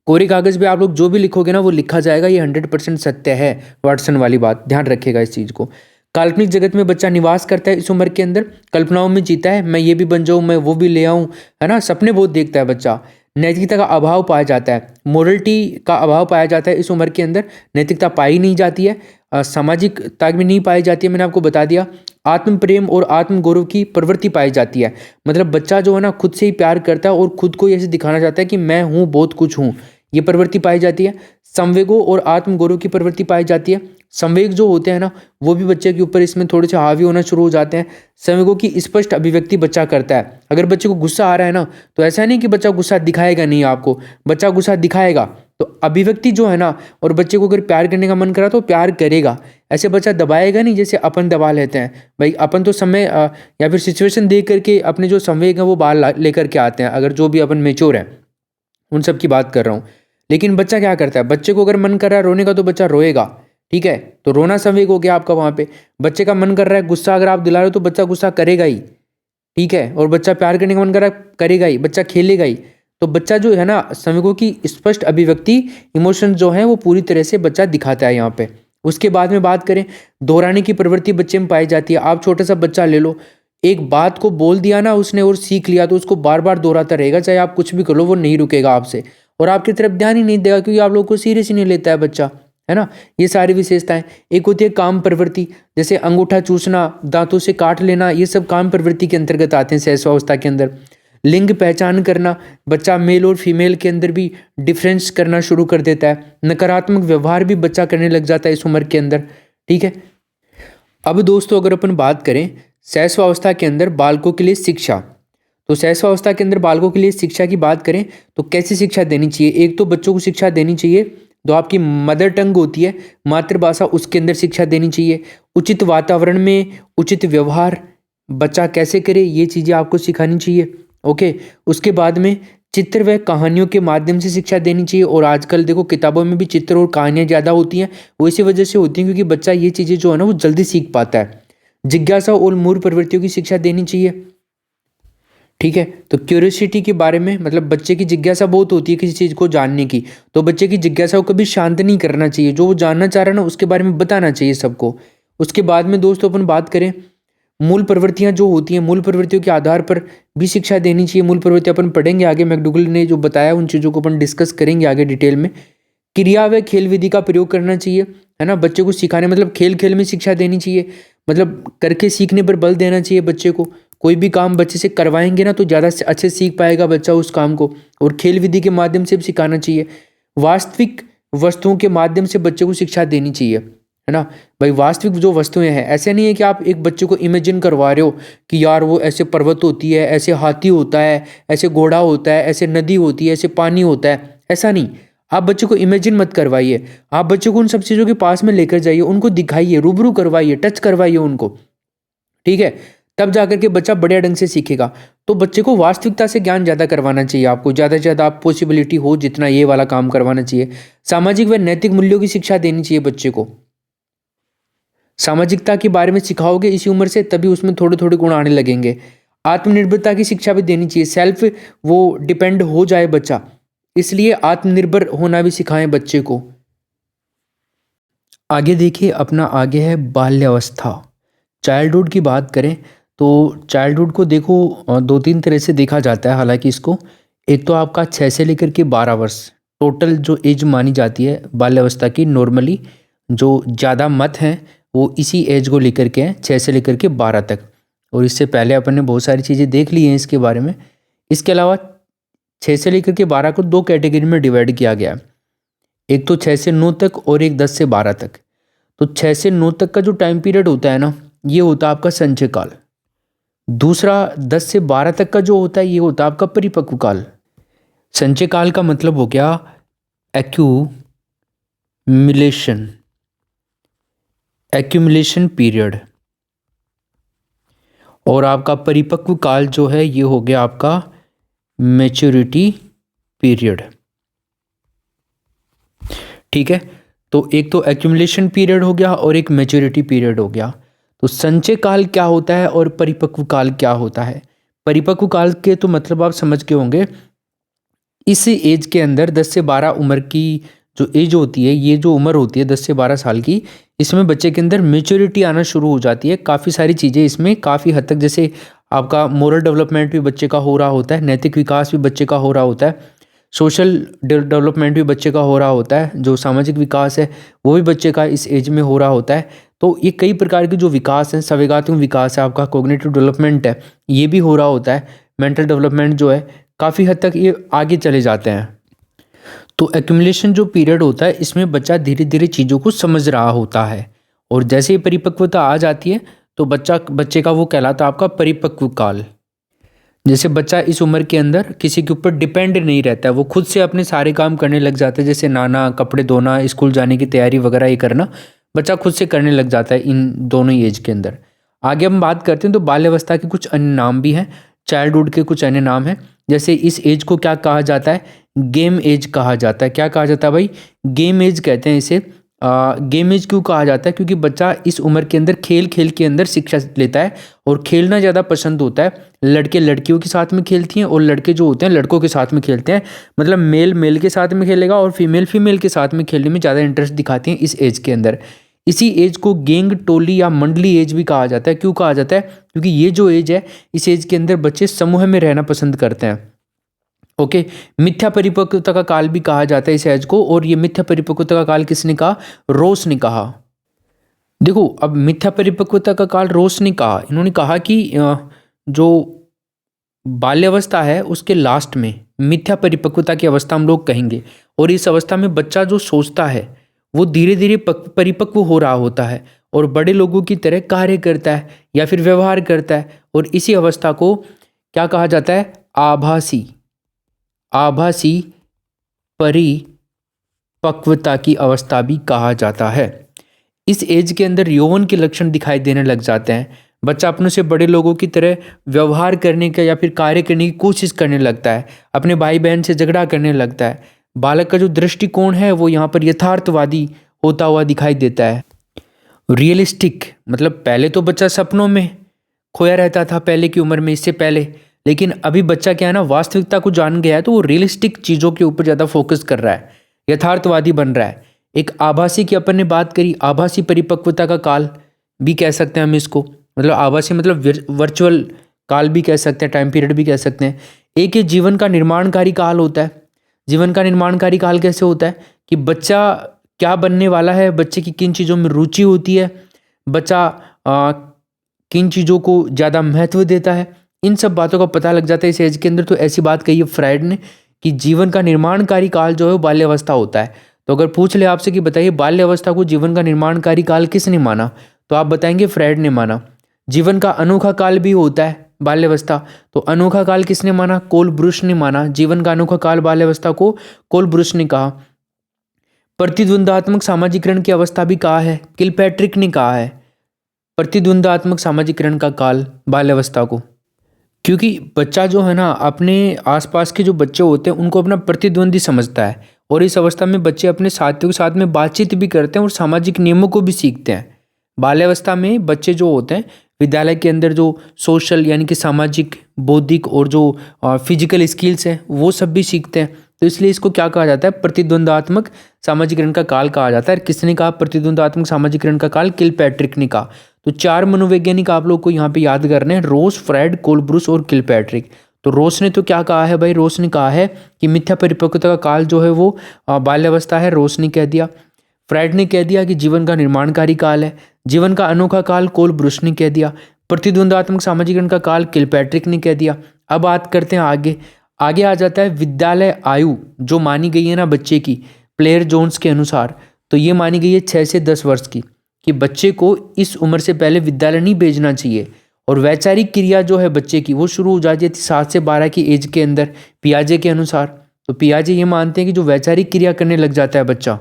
कोरे कागज पे आप लोग जो भी लिखोगे ना वो लिखा जाएगा, ये 100% सत्य है। वाटसन वाली बात, ध्यान रखिएगा इस चीज़ को। काल्पनिक जगत में बच्चा निवास करता है इस उम्र के अंदर, कल्पनाओं में जीता है, मैं ये भी बन जाऊँ, मैं वो भी ले आऊँ, है ना, सपने बहुत देखता है बच्चा। नैतिकता का अभाव पाया जाता है, मोरलिटी का अभाव पाया जाता है इस उम्र के अंदर, नैतिकता पाई नहीं जाती है, सामाजिकता भी नहीं पाई जाती है, मैंने आपको बता दिया। आत्म प्रेम और आत्म गौरव की प्रवृत्ति पाई जाती है, मतलब बच्चा जो है ना खुद से ही प्यार करता है और खुद को ऐसे दिखाना चाहता है कि मैं हूँ, बहुत कुछ हूँ, ये प्रवृत्ति पाई जाती है। संवेगों और आत्मगौरव की प्रवृत्ति पाई जाती है। संवेग जो होते हैं ना वो भी बच्चे के ऊपर इसमें थोड़े से हावी होना शुरू हो जाते हैं। संवेगों की स्पष्ट अभिव्यक्ति बच्चा करता है। अगर बच्चे को गुस्सा आ रहा है ना तो ऐसा नहीं कि बच्चा गुस्सा दिखाएगा नहीं आपको, बच्चा गुस्सा दिखाएगा, तो अभिव्यक्ति जो है ना, और बच्चे को अगर प्यार करने का मन करा तो प्यार करेगा। ऐसे बच्चा दबाएगा नहीं जैसे अपन दबा लेते हैं। भाई अपन तो समय या फिर सिचुएशन देख करके अपने जो संवेग है वो बाहर लेकर के आते हैं, अगर जो भी अपन मेच्योर है उन सब की बात कर रहा हूँ। लेकिन बच्चा क्या करता है, बच्चे को अगर मन कर रहा है रोने का तो बच्चा रोएगा, ठीक है, तो रोना संवेग हो गया आपका वहाँ पे। बच्चे का मन कर रहा है गुस्सा अगर आप दिला रहे हो तो बच्चा गुस्सा करेगा ही, ठीक है, और बच्चा प्यार करने का मन कर रहा है करेगा ही, बच्चा खेलेगा ही। तो बच्चा जो है ना संवेगों की स्पष्ट अभिव्यक्ति, इमोशन जो है वो पूरी तरह से बच्चा दिखाता है यहाँ पे। उसके बाद में बात करें, दोहराने की प्रवृत्ति बच्चे में पाई जाती है। आप छोटा सा बच्चा ले लो, एक बात को बोल दिया ना उसने और सीख लिया तो उसको बार बार दोहराता रहेगा, चाहे आप कुछ भी कर लो वो नहीं रुकेगा आपसे, और आपकी तरफ ध्यान ही नहीं देगा, क्योंकि आप लोगों को सीरियस ही नहीं लेता है बच्चा, है ना। ये सारी विशेषताएं। एक होती है काम प्रवृत्ति, जैसे अंगूठा चूसना, दांतों से काट लेना, ये सब काम प्रवृत्ति के अंतर्गत आते हैं शैशवावस्था के अंदर। लिंग पहचान करना, बच्चा मेल और फीमेल के अंदर भी डिफरेंस करना शुरू कर देता है। नकारात्मक व्यवहार भी बच्चा करने लग जाता है इस उम्र के अंदर, ठीक है। अब दोस्तों अगर अपन बात करें शैशवावस्था के अंदर बालकों के लिए शिक्षा, तो शैशवावस्था के अंदर बालकों के लिए शिक्षा की बात करें तो कैसी शिक्षा देनी चाहिए। एक तो बच्चों को शिक्षा देनी चाहिए जो आपकी मदर टंग होती है, मातृभाषा, उसके अंदर शिक्षा देनी चाहिए। उचित वातावरण में उचित व्यवहार बच्चा कैसे करे ये चीज़ें आपको सिखानी चाहिए, ओके। उसके बाद में चित्र व कहानियों के माध्यम से शिक्षा देनी चाहिए, और आजकल देखो किताबों में भी चित्र और कहानियाँ ज़्यादा होती हैं, वो इसी वजह से होती हैं क्योंकि बच्चा ये चीज़ें जो है ना वो जल्दी सीख पाता है। जिज्ञासा और मूल प्रवृत्तियों की शिक्षा देनी चाहिए, ठीक है। तो क्यूरियोसिटी के बारे में, मतलब बच्चे की जिज्ञासा बहुत होती है किसी चीज़ को जानने की, तो बच्चे की जिज्ञासा को कभी शांत नहीं करना चाहिए, जो वो जानना चाह रहा है ना उसके बारे में बताना चाहिए सबको। उसके बाद में दोस्तों अपन बात करें मूल प्रवृत्तियां जो होती हैं, मूल प्रवृत्तियों के आधार पर भी शिक्षा देनी चाहिए। मूल प्रवृत्तियां अपन पढ़ेंगे आगे, मैकडूगल ने जो बताया उन चीज़ों को अपन डिस्कस करेंगे आगे डिटेल में। क्रिया व खेल विधि का प्रयोग करना चाहिए, है ना, बच्चे को सिखाने, मतलब खेल खेल में शिक्षा देनी चाहिए, मतलब करके सीखने पर बल देना चाहिए बच्चे को। कोई भी काम बच्चे से करवाएंगे ना तो ज़्यादा अच्छे सीख पाएगा बच्चा उस काम को, और खेल विधि के माध्यम से भी सिखाना चाहिए। वास्तविक वस्तुओं के माध्यम से बच्चे को शिक्षा देनी चाहिए, है ना। भाई वास्तविक जो वस्तुएं हैं, ऐसे नहीं है कि आप एक बच्चे को इमेजिन करवा रहे हो कि यार वो ऐसे पर्वत होती है, ऐसे हाथी होता है, ऐसे घोड़ा होता है, ऐसे नदी होती है, ऐसे पानी होता है, ऐसा नहीं। आप बच्चे को इमेजिन मत करवाइए, आप बच्चे को उन सब चीज़ों के पास में लेकर जाइए, उनको दिखाइए, रूबरू करवाइए, टच करवाइए उनको, ठीक है, तब जाकर के बच्चा बढ़िया ढंग से सीखेगा। तो बच्चे को वास्तविकता से ज्ञान ज़्यादा करवाना चाहिए आपको, ज़्यादा से ज़्यादा आप पॉसिबिलिटी हो जितना ये वाला काम करवाना चाहिए। सामाजिक व नैतिक मूल्यों की शिक्षा देनी चाहिए बच्चे को। सामाजिकता के बारे में सिखाओगे इसी उम्र से, तभी उसमें थोड़े थोड़े गुण आने लगेंगे। आत्मनिर्भरता की शिक्षा भी देनी चाहिए, सेल्फ वो डिपेंड हो जाए बच्चा, इसलिए आत्मनिर्भर होना भी सिखाएं बच्चे को। आगे देखिए अपना आगे है बाल्यावस्था। चाइल्डहुड की बात करें तो चाइल्डहुड को देखो 2-3 तरह से देखा जाता है हालांकि इसको। एक तो आपका 6 से लेकर के 12 वर्ष टोटल जो एज मानी जाती है बाल्यावस्था की, नॉर्मली जो ज़्यादा मत हैं वो इसी एज को लेकर के हैं, 6 से लेकर के 12 तक। और इससे पहले अपन ने बहुत सारी चीज़ें देख ली हैं इसके बारे में। इसके अलावा 6 से लेकर के 12 को 2 कैटेगरी में डिवाइड किया गया है, एक तो 6 से 9 तक और एक 10 से 12 तक। तो 6 से 9 तक का जो टाइम पीरियड होता है ना, ये होता है आपका संचय काल। दूसरा 10 से 12 तक का जो होता है ये होता है आपका परिपक्व काल। संचय काल का मतलब हो गया एक्यूमुलेशन पीरियड, और आपका परिपक्व काल जो है ये हो गया आपका मैच्योरिटी पीरियड। ठीक है, तो एक तो एक्यूमुलेशन पीरियड हो गया और एक मैच्योरिटी पीरियड हो गया। तो संचय काल क्या होता है और परिपक्व काल क्या होता है? परिपक्व काल के तो मतलब आप समझ के होंगे, इस एज के अंदर 10 से 12 उम्र की जो एज होती है, ये जो उम्र होती है 10 से 12 साल की, इसमें बच्चे के अंदर मैच्योरिटी आना शुरू हो जाती है। काफ़ी सारी चीज़ें इसमें काफ़ी हद तक, जैसे आपका मोरल डेवलपमेंट भी बच्चे का हो रहा होता है, नैतिक विकास भी बच्चे का हो रहा होता है, सोशल डेवलपमेंट भी बच्चे का हो रहा होता है, जो सामाजिक विकास है वो भी बच्चे का इस एज में हो रहा होता है। तो ये कई प्रकार के जो विकास हैं, संवेगात्मक विकास है, आपका कॉग्निटिव डेवलपमेंट है, ये भी हो रहा होता है। मेंटल डेवलपमेंट जो है काफ़ी हद तक ये आगे चले जाते हैं। तो एक्यूमुलेशन जो पीरियड होता है इसमें बच्चा धीरे धीरे चीज़ों को समझ रहा होता है, और जैसे ही परिपक्वता आ जाती है तो बच्चे का वो कहलाता है आपका परिपक्व काल। जैसे बच्चा इस उम्र के अंदर किसी के ऊपर डिपेंड नहीं रहता है, वो खुद से अपने सारे काम करने लग जाता है, जैसे नहाना, कपड़े धोना, स्कूल जाने की तैयारी वगैरह ये करना बच्चा खुद से करने लग जाता है इन दोनों ही एज के अंदर। आगे हम बात करते हैं तो बाल्यावस्था के कुछ अन्य नाम भी हैं, चाइल्डहुड के कुछ अन्य नाम हैं। जैसे इस एज को क्या कहा जाता है? गेम एज कहा जाता है। क्या कहा जाता है भाई? गेम एज कहते हैं इसे। गेम एज क्यों कहा जाता है? क्योंकि बच्चा इस उम्र के अंदर खेल खेल के अंदर शिक्षा लेता है और खेलना ज़्यादा पसंद होता है। लड़के लड़कियों के साथ में खेलती हैं और लड़के जो होते हैं लड़कों के साथ में खेलते हैं। मतलब मेल मेल के साथ में खेलेगा और फीमेल फीमेल के साथ में खेलने में ज़्यादा इंटरेस्ट दिखाती हैं इस एज के अंदर। इसी एज को गैंग, टोली या मंडली एज भी कहा जाता है। क्यों कहा जाता है? क्योंकि ये जो एज है, इस एज के अंदर बच्चे समूह में रहना पसंद करते हैं। ओके, मिथ्या परिपक्वता का काल भी कहा जाता है इस एज को, और ये मिथ्या परिपक्वता का काल किसने कहा? रोस ने कहा। देखो, अब मिथ्या परिपक्वता का काल रोस ने कहा, इन्होंने कहा कि जो बाल्यावस्था है उसके लास्ट में मिथ्या परिपक्वता की अवस्था हम लोग कहेंगे, और इस अवस्था में बच्चा जो सोचता है वो धीरे धीरे परिपक्व हो रहा होता है और बड़े लोगों की तरह कार्य करता है या फिर व्यवहार करता है, और इसी अवस्था को क्या कहा जाता है? आभासी परिपक्वता की अवस्था भी कहा जाता है। इस एज के अंदर यौवन के लक्षण दिखाई देने लग जाते हैं। बच्चा अपनों से बड़े लोगों की तरह व्यवहार करने का या फिर कार्य करने की कोशिश करने लगता है, अपने भाई बहन से झगड़ा करने लगता है। बालक का जो दृष्टिकोण है वो यहाँ पर यथार्थवादी होता हुआ दिखाई देता है। रियलिस्टिक मतलब पहले तो बच्चा सपनों में खोया रहता था पहले की उम्र में, इससे पहले, लेकिन अभी बच्चा क्या है ना, वास्तविकता को जान गया है तो वो रियलिस्टिक चीज़ों के ऊपर ज़्यादा फोकस कर रहा है, यथार्थवादी बन रहा है। एक आभासी की अपन ने बात करी, आभासी परिपक्वता का काल भी कह सकते हैं हम इसको, मतलब आभासी मतलब वर्चुअल काल भी कह सकते हैं, टाइम पीरियड भी कह सकते हैं। एक ये जीवन का निर्माणकारी काल होता है। जीवन का निर्माणकारी काल कैसे होता है कि बच्चा क्या बनने वाला है, बच्चे की किन चीज़ों में रुचि होती है, बच्चा किन चीज़ों को ज़्यादा महत्व देता है, इन सब बातों का पता लग जाता है इस एज के अंदर। तो ऐसी बात कही है फ्राइड ने कि जीवन का निर्माणकारी काल जो है वो बाल्यावस्था होता है। तो अगर पूछ ले आपसे कि बताइए बाल्यावस्था को जीवन का निर्माणकारी काल किसने माना, तो आप बताएंगे फ्राइड ने माना। जीवन का अनोखा काल भी होता है बाल्यावस्था, तो अनोखा काल किसने माना? कोलब्रुश ने माना। जीवन का अनोखा काल बाल्यावस्था को कोलब्रुश ने कहा। प्रतिद्वंदात्मक सामाजिकरण की अवस्था भी कहा है, किलपैट्रिक ने कहा है प्रतिद्वंदात्मक सामाजिकरण का काल बाल्यावस्था को। क्योंकि बच्चा जो है ना अपने आसपास के जो बच्चे होते हैं उनको अपना प्रतिद्वंदी समझता है, और इस अवस्था में बच्चे अपने साथियों के साथ में बातचीत भी करते हैं और सामाजिक नियमों को भी सीखते हैं। बाल्यावस्था में बच्चे जो होते हैं विद्यालय के अंदर जो सोशल यानी कि सामाजिक, बौद्धिक और जो फिजिकल स्किल्स हैं वो सब भी सीखते हैं। तो इसलिए इसको क्या कहा जाता है? प्रतिद्वंदात्मक सामाजिकरण का काल कहा जाता है। किसने कहा प्रतिद्वंदात्मक सामाजिकरण का काल? किलपैट्रिक ने कहा। तो 4 मनोवैज्ञानिक आप लोग को यहाँ पे याद करने हैं, रोस, फ्राइड, कोलब्रुश और किलपैट्रिक। तो रोस ने तो क्या कहा है भाई? रोस ने कहा है कि मिथ्या परिपक्वता का काल जो है वो बाल्यावस्था है, रोस ने कह दिया। फ्राइड ने कह दिया कि जीवन का निर्माणकारी काल है। जीवन का अनोखा काल कोलब्रुश ने कह दिया। प्रतिद्वंदात्मक सामाजिकरण का काल किलपैट्रिक ने कह दिया। अब बात करते हैं आगे आ जाता है विद्यालय आयु जो मानी गई है ना बच्चे की, प्लेयर जोन्स के अनुसार, तो ये मानी गई है 6 से 10 वर्ष की। कि बच्चे को इस उम्र से पहले विद्यालय नहीं भेजना चाहिए, और वैचारिक क्रिया जो है बच्चे की वो शुरू हो जाती है 7 से 12 की एज के अंदर पियाजे के अनुसार। तो पियाजे ये मानते हैं कि जो वैचारिक क्रिया करने लग जाता है बच्चा,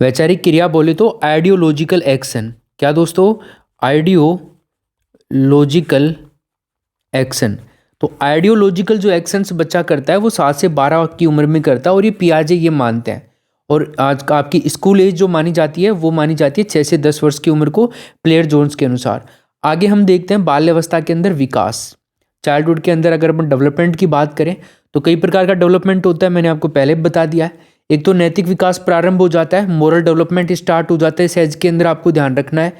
वैचारिक क्रिया बोले तो आइडियोलॉजिकल एक्शन, क्या दोस्तों, आइडियोलॉजिकल एक्शन। तो आइडियोलॉजिकल जो एक्शंस बच्चा करता है वो 7 से 12 की उम्र में करता है, और ये पियाजे ये मानते हैं। और आज का आपकी स्कूल एज जो मानी जाती है वो मानी जाती है 6 से 10 वर्ष की उम्र को प्लेयर जोन्स के अनुसार। आगे हम देखते हैं बाल्यावस्था के अंदर विकास। चाइल्डहुड के अंदर अगर अपन डेवलपमेंट की बात करें तो कई प्रकार का डेवलपमेंट होता है, मैंने आपको पहले बता दिया है। एक तो नैतिक विकास प्रारंभ हो जाता है, मोरल डेवलपमेंट स्टार्ट हो जाता है इस एज के अंदर, आपको ध्यान रखना है।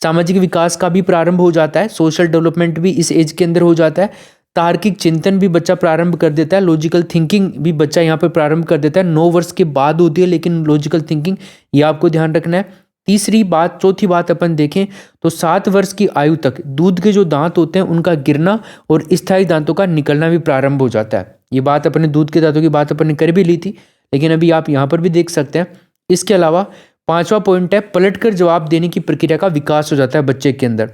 सामाजिक विकास का भी प्रारंभ हो जाता है, सोशल डेवलपमेंट भी इस एज के अंदर हो जाता है। तार्किक चिंतन भी बच्चा प्रारंभ कर देता है, लॉजिकल थिंकिंग भी बच्चा यहाँ पर प्रारंभ कर देता है। 9 वर्ष के बाद होती है लेकिन लॉजिकल थिंकिंग, ये आपको ध्यान रखना है। चौथी बात अपन देखें तो 7 वर्ष की आयु तक दूध के जो दांत होते हैं उनका गिरना और स्थायी दांतों का निकलना भी प्रारंभ हो जाता है। ये बात अपने दूध के दांतों की बात अपन ने कर भी ली थी, लेकिन अभी आप यहाँ पर भी देख सकते हैं। इसके अलावा 5वां पॉइंट है पलटकर जवाब देने की प्रक्रिया का विकास हो जाता है बच्चे के अंदर।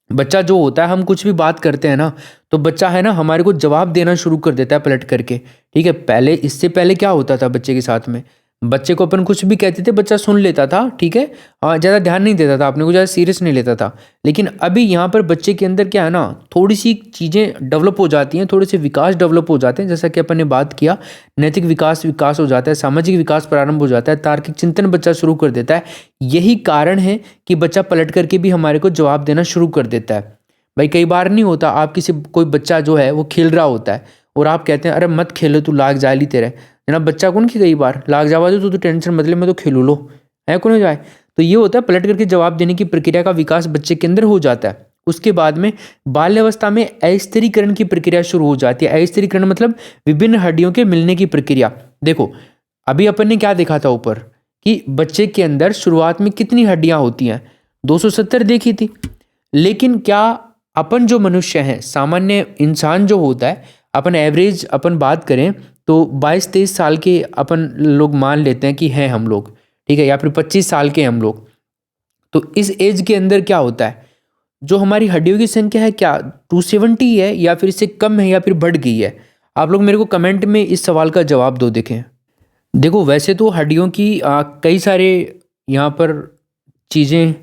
बच्चा जो होता है, हम कुछ भी बात करते हैं ना तो बच्चा है ना हमारे को जवाब देना शुरू कर देता है पलट करके, ठीक है। पहले, इससे पहले क्या होता था बच्चे के साथ में, बच्चे को अपन कुछ भी कहते थे बच्चा सुन लेता था, ठीक है, ज़्यादा ध्यान नहीं देता था, अपने को ज़्यादा सीरियस नहीं लेता था। लेकिन अभी यहाँ पर बच्चे के अंदर क्या है ना, थोड़ी सी चीज़ें डेवलप हो जाती हैं, थोड़े से विकास डेवलप हो जाते हैं। जैसा कि अपन ने बात किया, नैतिक विकास हो जाता है, सामाजिक विकास प्रारंभ हो जाता है, तार्किक चिंतन बच्चा शुरू कर देता है। यही कारण है कि बच्चा पलट करके भी हमारे को जवाब देना शुरू कर देता है। भाई कई बार नहीं होता, आप कोई बच्चा जो है वो खेल रहा होता है और आप कहते हैं अरे मत खेलो तू लाग जा ली तेरे, जनाब बच्चा कौन की कई बार लाग जावा दो तो टेंशन मतलब मैं तो खेलू लो है कौन जाए। तो ये होता है पलट करके जवाब देने की प्रक्रिया का विकास बच्चे के अंदर हो जाता है। उसके बाद में बाल्यावस्था में अस्थिरीकरण की प्रक्रिया शुरू हो जाती है। अस्थिरीकरण मतलब विभिन्न हड्डियों के मिलने की प्रक्रिया। देखो अभी अपन ने क्या देखा था ऊपर कि बच्चे के अंदर शुरुआत में कितनी हड्डियां होती हैं, 270 देखी थी। लेकिन क्या अपन जो मनुष्य हैं, सामान्य इंसान जो होता है, अपन एवरेज अपन बात करें तो 22-23 साल के अपन लोग मान लेते हैं कि हैं हम लोग, ठीक है, या फिर 25 साल के हम लोग। तो इस एज के अंदर क्या होता है, जो हमारी हड्डियों की संख्या है क्या 270 है या फिर इससे कम है या फिर बढ़ गई है? आप लोग मेरे को कमेंट में इस सवाल का जवाब दो। देखें, देखो वैसे तो हड्डियों की कई सारे यहाँ पर चीज़ें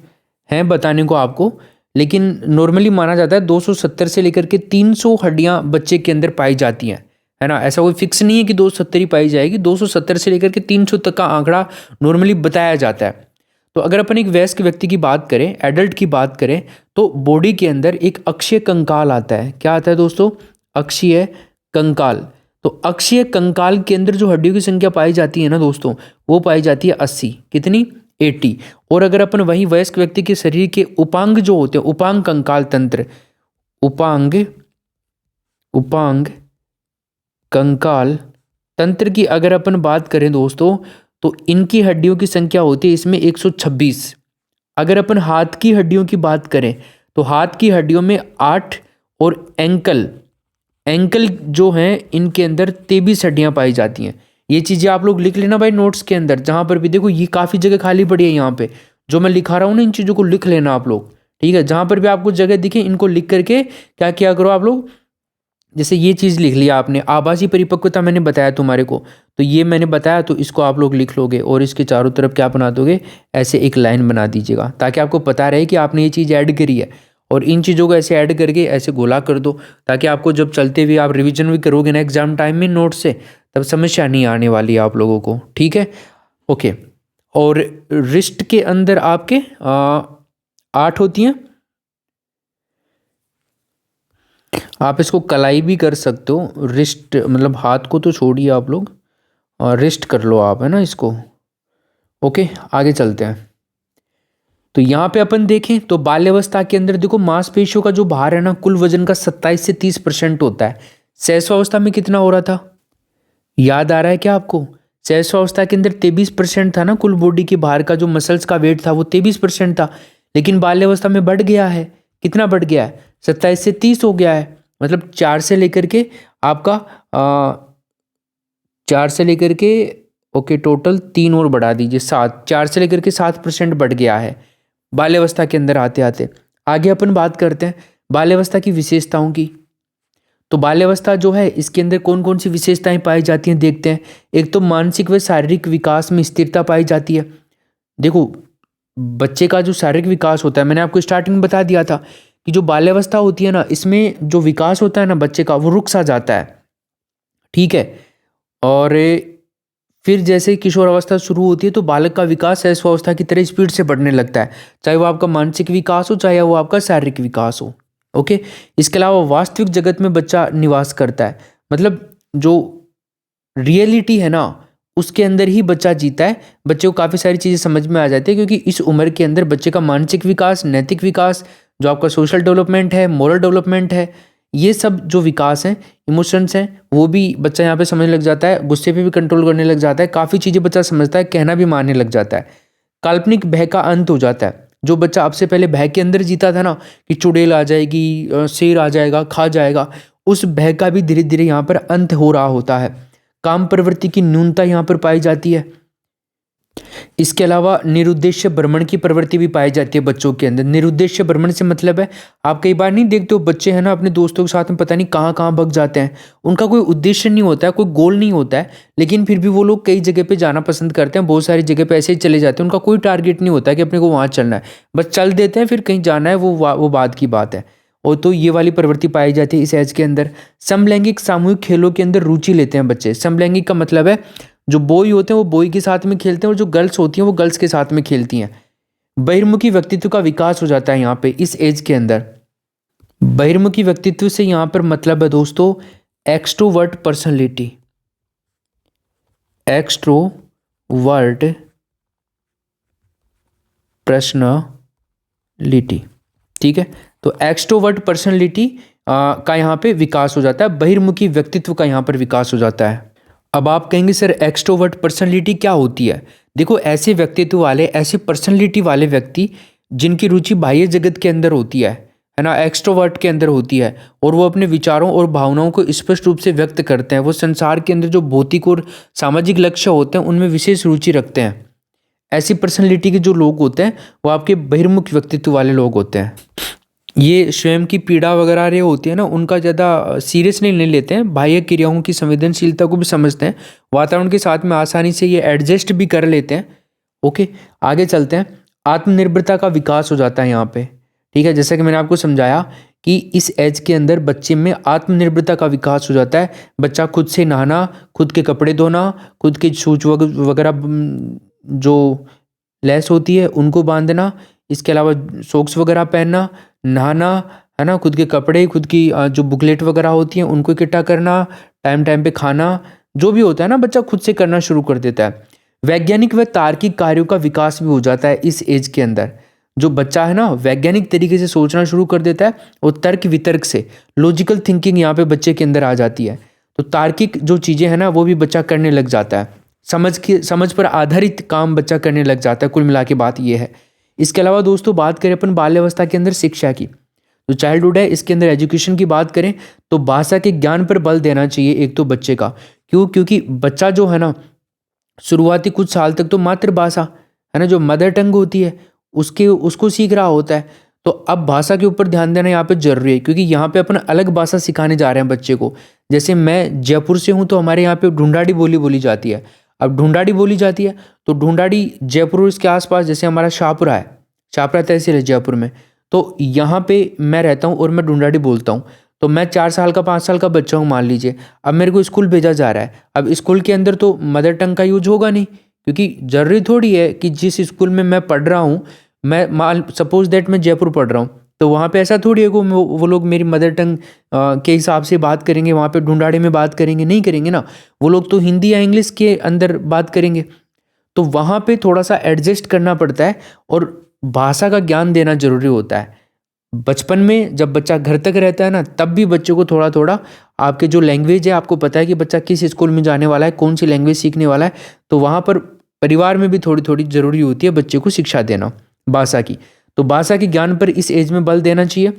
हैं बताने को आपको, लेकिन नॉर्मली माना जाता है 270 से लेकर के 300 हड्डियाँ बच्चे के अंदर पाई जाती हैं, है ना। ऐसा कोई फिक्स नहीं है कि 270 ही पाई जाएगी, 270 से लेकर के 300 तक का आंकड़ा नॉर्मली बताया जाता है। तो अगर अपन एक वयस्क व्यक्ति की बात करें, एडल्ट की बात करें, तो बॉडी के अंदर एक अक्षीय कंकाल आता है। क्या आता है दोस्तों? अक्षीय कंकाल। तो अक्षीय कंकाल के अंदर जो हड्डियों की संख्या पाई जाती है ना दोस्तों, वो पाई जाती है 80। कितनी? 80। और अगर अपन वही वयस्क व्यक्ति के शरीर के उपांग जो होते हैं, उपांग कंकाल तंत्र, उपांग कंकाल तंत्र की अगर अपन बात करें दोस्तों, तो इनकी हड्डियों की संख्या होती है इसमें 126। अगर अपन हाथ की हड्डियों की बात करें तो हाथ की हड्डियों में 8, और एंकल जो हैं इनके अंदर 23 हड्डियां पाई जाती हैं। ये चीज़ें आप लोग लिख लेना भाई नोट्स के अंदर, जहाँ पर भी देखो ये काफ़ी जगह खाली पड़ी है, यहाँ पे जो मैं लिखा रहा हूँ ना इन चीज़ों को लिख लेना आप लोग, ठीक है। जहाँ पर भी आपको जगह दिखे इनको लिख करके क्या किया करो आप लोग। जैसे ये चीज़ लिख लिया आपने, आभासी परिपक्वता मैंने बताया तुम्हारे को, तो ये मैंने बताया तो इसको आप लोग लिख लोगे और इसके चारों तरफ क्या बना दोगे, ऐसे एक लाइन बना दीजिएगा, ताकि आपको पता रहे कि आपने ये चीज़ ऐड करी है। और इन चीज़ों को ऐसे ऐड करके ऐसे गोला कर दो, ताकि आपको जब चलते हुए आप रिविजन भी करोगे ना एग्जाम टाइम में नोट से, तब समस्या नहीं आने वाली है आप लोगों को, ठीक है। ओके, और रिस्ट के अंदर आपके 8 होती हैं। आप इसको कलाई भी कर सकते हो, रिस्ट मतलब हाथ को तो छोड़िए आप लोग, और रिस्ट कर लो आप, है ना इसको। ओके, आगे चलते हैं। तो यहाँ पे अपन देखें तो बाल्यावस्था के अंदर देखो मांसपेशियों का जो भार है ना, कुल वजन का 27 से 30% होता है। शैशवावस्था में कितना हो रहा था, याद आ रहा है क्या आपको? शैशवावस्था के अंदर 23% था ना, कुल बॉडी के भार का जो मसल्स का वेट था वो 23% था। लेकिन बाल्यावस्था में बढ़ गया है, कितना बढ़ गया है? 27 से 30 हो गया है। मतलब 4 से लेकर के आपका 4 से लेकर के ओके टोटल 3 और बढ़ा दीजिए 7, 4 से लेकर के 7% बढ़ गया है। बाल्यावस्था के अंदर आते आते। आगे अपन बात करते हैं बाल्यावस्था की विशेषताओं की। तो बाल्यावस्था जो है इसके अंदर कौन कौन सी विशेषताएं पाई जाती हैं देखते हैं। एक तो मानसिक व शारीरिक विकास में स्थिरता पाई जाती है। देखो, बच्चे का जो शारीरिक विकास होता है, मैंने आपको स्टार्टिंग में बता दिया था कि जो बाल्यावस्था होती है ना, इसमें जो विकास होता है ना बच्चे का, वो रुक सा जाता है, ठीक है। और फिर जैसे ही किशोर अवस्था शुरू होती है तो बालक का विकास शैशवावस्था की तरह स्पीड से बढ़ने लगता है, चाहे वो आपका मानसिक विकास हो चाहे वो आपका शारीरिक विकास हो। ओके, इसके अलावा वास्तविक जगत में बच्चा निवास करता है, मतलब जो रियलिटी है ना उसके अंदर ही बच्चा जीता है। बच्चे को काफ़ी सारी चीज़ें समझ में आ जाती है, क्योंकि इस उम्र के अंदर बच्चे का मानसिक विकास, नैतिक विकास, जो आपका सोशल डेवलपमेंट है, मोरल डेवलपमेंट है, ये सब जो विकास हैं, इमोशंस हैं, वो भी बच्चा यहाँ पे समझने लग जाता है, गुस्से पे भी कंट्रोल करने लग जाता है, काफ़ी चीज़ें बच्चा समझता है, कहना भी मानने लग जाता है। काल्पनिक भय का अंत हो जाता है। जो बच्चा अब से पहले भय के अंदर जीता था ना कि चुड़ैल आ जाएगी, शेर आ जाएगा, खा जाएगा, उस भय का भी धीरे धीरे यहाँ पर अंत हो रहा होता है। काम प्रवृत्ति की न्यूनता यहाँ पर पाई जाती है। इसके अलावा निरुद्देश्य भ्रमण की प्रवृत्ति भी पाई जाती है बच्चों के अंदर। निरुद्देश्य भ्रमण से मतलब है, आप कई बार नहीं देखते हो बच्चे हैं ना अपने दोस्तों के साथ में पता नहीं कहाँ कहाँ भग जाते हैं, उनका कोई उद्देश्य नहीं होता है, कोई गोल नहीं होता है, लेकिन फिर भी वो लोग कई जगह पे जाना पसंद करते हैं, बहुत सारी जगह पे ऐसे ही चले जाते हैं, उनका कोई टारगेट नहीं होता है कि अपने को वहाँ चलना है, बस चल देते हैं, फिर कहीं जाना है वो बात की बात है। और तो ये वाली प्रवृत्ति पाई जाती है इस एज के अंदर। समलैंगिक सामूहिक खेलों के अंदर रुचि लेते हैं बच्चे। समलैंगिक का मतलब है जो बॉय होते हैं वो बॉय के साथ में खेलते हैं और जो गर्ल्स होती हैं वो गर्ल्स के साथ में खेलती हैं। बहिर्मुखी व्यक्तित्व का विकास हो जाता है यहाँ पे इस एज के अंदर। बहिर्मुखी व्यक्तित्व से यहाँ पर मतलब है दोस्तों एक्सट्रोवर्ट पर्सनैलिटी। एक्सट्रोवर्ट पर्सनैलिटी, ठीक है। तो एक्सट्रोवर्ट पर्सनैलिटी का यहाँ पे विकास हो जाता है, बहिर्मुखी व्यक्तित्व का यहाँ पर विकास हो जाता है। अब आप कहेंगे सर एक्सट्रोवर्ट पर्सनैलिटी क्या होती है। देखो, ऐसे व्यक्तित्व वाले, ऐसे पर्सनैलिटी वाले व्यक्ति जिनकी रुचि बाह्य जगत के अंदर होती है ना, एक्सट्रोवर्ट के अंदर होती है, और वो अपने विचारों और भावनाओं को स्पष्ट रूप से व्यक्त करते हैं। वो संसार के अंदर जो भौतिक और सामाजिक लक्ष्य होते हैं उनमें विशेष रुचि रखते हैं। ऐसी पर्सनैलिटी के जो लोग होते हैं वो आपके बहिर्मुख व्यक्तित्व वाले लोग होते हैं। ये स्वयं की पीड़ा वगैरह रहे होती है ना, उनका ज़्यादा सीरियस नहीं लेते हैं, बाह्य क्रियाओं की संवेदनशीलता को भी समझते हैं, वातावरण के साथ में आसानी से ये एडजस्ट भी कर लेते हैं। ओके, आगे चलते हैं। आत्मनिर्भरता का विकास हो जाता है यहाँ पे, ठीक है। जैसा कि मैंने आपको समझाया कि इस एज के अंदर बच्चे में आत्मनिर्भरता का विकास हो जाता है। बच्चा खुद से नहाना, खुद के कपड़े धोना, खुद के शूज वगैरह जो लेस होती है उनको बांधना, इसके अलावा सॉक्स वगैरह पहनना, नहाना, है ना, खुद के कपड़े, खुद की जो बुकलेट वगैरह होती हैं उनको इकट्ठा करना, टाइम टाइम पे खाना, जो भी होता है ना बच्चा खुद से करना शुरू कर देता है। वैज्ञानिक व तार्किक कार्यों का विकास भी हो जाता है इस एज के अंदर। जो बच्चा है ना वैज्ञानिक तरीके से सोचना शुरू कर देता है और तर्क वितर्क से, लॉजिकल थिंकिंग यहाँ पे बच्चे के अंदर आ जाती है। तो तार्किक जो चीज़ें हैं ना वो भी बच्चा करने लग जाता है, समझ पर आधारित काम बच्चा करने लग जाता है। कुल मिला के बात ये है। इसके अलावा दोस्तों बात करें अपन बाल्यावस्था के अंदर शिक्षा की, जो चाइल्डहुड है इसके अंदर एजुकेशन की बात करें तो भाषा के ज्ञान पर बल देना चाहिए एक तो बच्चे का। क्योंकि बच्चा जो है ना शुरुआती कुछ साल तक तो मातृभाषा है ना, जो मदर टंग होती है उसको सीख रहा होता है। तो अब भाषा के ऊपर ध्यान देना यहाँ पे जरूरी है, क्योंकि यहाँ पे अपन अलग भाषा सिखाने जा रहे हैं बच्चे को। जैसे मैं जयपुर से हूँ तो हमारे यहाँ पे ढूंढाड़ी बोली बोली जाती है। अब ढूंढाड़ी बोली जाती है तो ढूंढाड़ी जयपुर और इसके आसपास, जैसे हमारा शाहपुरा है, शाहपुरा तहसील है जयपुर में, तो यहाँ पे मैं रहता हूँ और मैं ढूंढाड़ी बोलता हूँ। तो मैं 4 साल का 5 साल का बच्चा हूँ मान लीजिए, अब मेरे को स्कूल भेजा जा रहा है। अब स्कूल के अंदर तो मदर टंग का यूज होगा नहीं, क्योंकि जरूरी थोड़ी है कि जिस स्कूल में मैं पढ़ रहा हूँ, मैं सपोज दैट मैं जयपुर पढ़ रहा हूँ, तो वहाँ पे ऐसा थोड़ी है कि वो लोग मेरी मदर टंग के हिसाब से बात करेंगे, वहाँ पे ढूंढाड़ी में बात करेंगे, नहीं करेंगे ना। वो लोग तो हिंदी या इंग्लिश के अंदर बात करेंगे। तो वहाँ पे थोड़ा सा एडजस्ट करना पड़ता है और भाषा का ज्ञान देना जरूरी होता है। बचपन में जब बच्चा घर तक रहता है ना, तब भी बच्चों को थोड़ा थोड़ा आपके जो लैंग्वेज है, आपको पता है कि बच्चा किस स्कूल में जाने वाला है, कौन सी लैंग्वेज सीखने वाला है, तो वहाँ पर परिवार में भी थोड़ी थोड़ी ज़रूरी होती है बच्चे को शिक्षा देना भाषा की। तो भाषा के ज्ञान पर इस एज में बल देना चाहिए।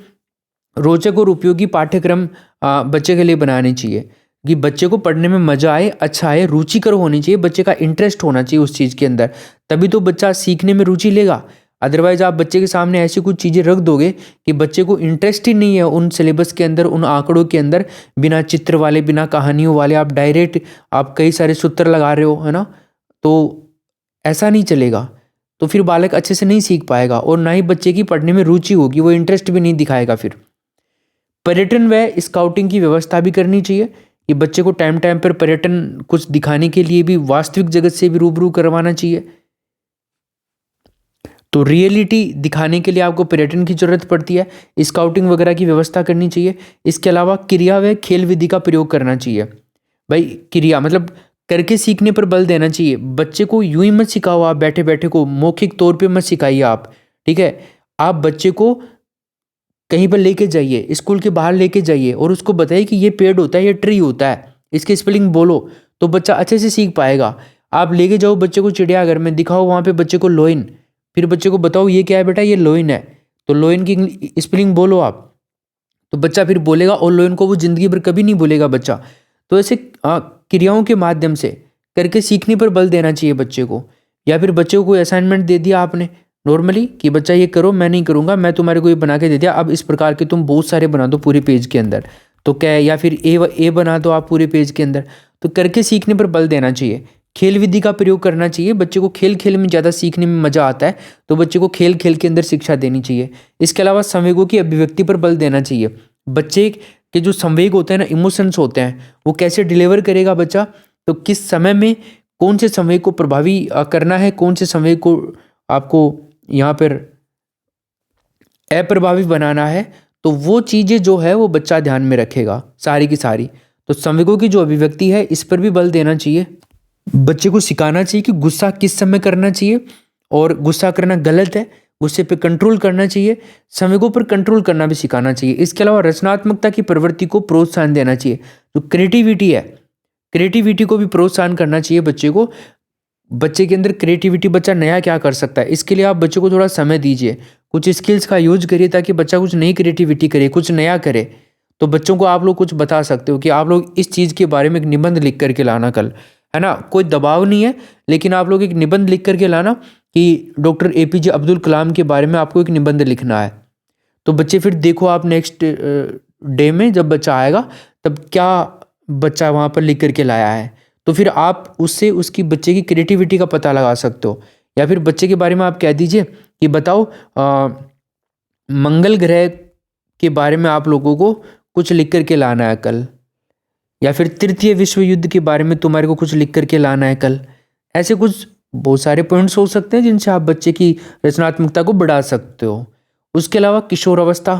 रोचक और उपयोगी पाठ्यक्रम बच्चे के लिए बनाने चाहिए कि बच्चे को पढ़ने में मजा आए, अच्छा आए, रुचिकर होनी चाहिए, बच्चे का इंटरेस्ट होना चाहिए उस चीज़ के अंदर, तभी तो बच्चा सीखने में रुचि लेगा। अदरवाइज़ आप बच्चे के सामने ऐसी कुछ चीज़ें रख दोगे कि बच्चे को इंटरेस्ट ही नहीं है उन सिलेबस के अंदर, उन आंकड़ों के अंदर, बिना चित्र वाले, बिना कहानियों वाले आप डायरेक्ट आप कई सारे सूत्र लगा रहे हो, है ना, तो ऐसा नहीं चलेगा। तो फिर बालक अच्छे से नहीं सीख पाएगा और ना ही बच्चे की पढ़ने में रुचि होगी, वो इंटरेस्ट भी नहीं दिखाएगा। फिर पर्यटन व स्काउटिंग की व्यवस्था भी करनी चाहिए कि बच्चे को टाइम टाइम पर पर्यटन कुछ दिखाने के लिए भी वास्तविक जगत से भी रूबरू करवाना चाहिए। तो रियलिटी दिखाने के लिए आपको पर्यटन की जरूरत पड़ती है, स्काउटिंग वगैरह की व्यवस्था करनी चाहिए। इसके अलावा क्रिया व खेल विधि का प्रयोग करना चाहिए। भाई क्रिया मतलब करके सीखने पर बल देना चाहिए। बच्चे को यूं ही मत सिखाओ आप बैठे बैठे को, मौखिक तौर पे मत सिखाइए आप, ठीक है। आप बच्चे को कहीं पर लेके जाइए, स्कूल के बाहर लेके जाइए और उसको बताइए कि ये पेड़ होता है, ये ट्री होता है, इसके स्पेलिंग बोलो, तो बच्चा अच्छे से सीख पाएगा। आप लेके जाओ बच्चे को चिड़ियाघर में, दिखाओ वहाँ पे बच्चे को लोइन, फिर बच्चे को बताओ ये क्या है बेटा, ये लोइन है, तो लोइन की स्पेलिंग बोलो आप, तो बच्चा फिर बोलेगा और लोइन को वो जिंदगी भर कभी नहीं भूलेगा बच्चा। तो ऐसे क्रियाओं के माध्यम से करके सीखने पर बल देना चाहिए बच्चे को। या फिर बच्चे को कोई असाइनमेंट दे दिया आपने नॉर्मली कि बच्चा ये करो, मैं नहीं करूँगा, मैं तुम्हारे को ये बना के दे दिया, अब इस प्रकार के तुम बहुत सारे बना दो पूरे पेज के अंदर, तो क्या है, या फिर ए बना दो आप पूरे पेज के अंदर। तो करके सीखने पर बल देना चाहिए। खेल विधि का प्रयोग करना चाहिए। बच्चे को खेल खेल में ज़्यादा सीखने में मज़ा आता है, तो बच्चे को खेल खेल के अंदर शिक्षा देनी चाहिए। इसके अलावा संवेगों की अभिव्यक्ति पर बल देना चाहिए। बच्चे के जो संवेग होते हैं ना, इमोशंस होते हैं, वो कैसे डिलीवर करेगा बच्चा, तो किस समय में कौन से संवेग को प्रभावी करना है, कौन से संवेग को आपको यहाँ पर अप्रभावी बनाना है, तो वो चीज़ें जो है वो बच्चा ध्यान में रखेगा सारी की सारी। तो संवेगों की जो अभिव्यक्ति है इस पर भी बल देना चाहिए। बच्चे को सिखाना चाहिए कि गुस्सा किस समय करना चाहिए और गुस्सा करना गलत है, गुस्से पे कंट्रोल करना चाहिए, संवेगों पर कंट्रोल करना भी सिखाना चाहिए। इसके अलावा रचनात्मकता की प्रवृत्ति को प्रोत्साहन देना चाहिए। जो क्रिएटिविटी है, क्रिएटिविटी को भी प्रोत्साहन करना चाहिए बच्चे को। बच्चे के अंदर क्रिएटिविटी, बच्चा नया क्या कर सकता है, इसके लिए आप बच्चे को थोड़ा समय दीजिए, कुछ स्किल्स का यूज करिए ताकि बच्चा कुछ नई क्रिएटिविटी करे, कुछ नया करे। तो बच्चों को आप लोग कुछ बता सकते हो कि आप लोग इस चीज़ के बारे में एक निबंध लिख करके लाना कल, है ना, कोई दबाव नहीं है, लेकिन आप लोग एक निबंध लिख करके लाना कि डॉक्टर APJ अब्दुल कलाम के बारे में आपको एक निबंध लिखना है। तो बच्चे फिर देखो आप नेक्स्ट डे में जब बच्चा आएगा तब क्या बच्चा वहाँ पर लिख करके लाया है, तो फिर आप उससे उसकी बच्चे की क्रिएटिविटी का पता लगा सकते हो। या फिर बच्चे के बारे में आप कह दीजिए कि बताओ मंगल ग्रह के बारे में आप लोगों को कुछ लिख करके लाना है कल, या फिर तृतीय विश्व युद्ध के बारे में तुम्हारे को कुछ लिख करके लाना है कल। ऐसे कुछ बहुत सारे पॉइंट्स हो सकते हैं जिनसे आप बच्चे की रचनात्मकता को बढ़ा सकते हो। उसके अलावा किशोर अवस्था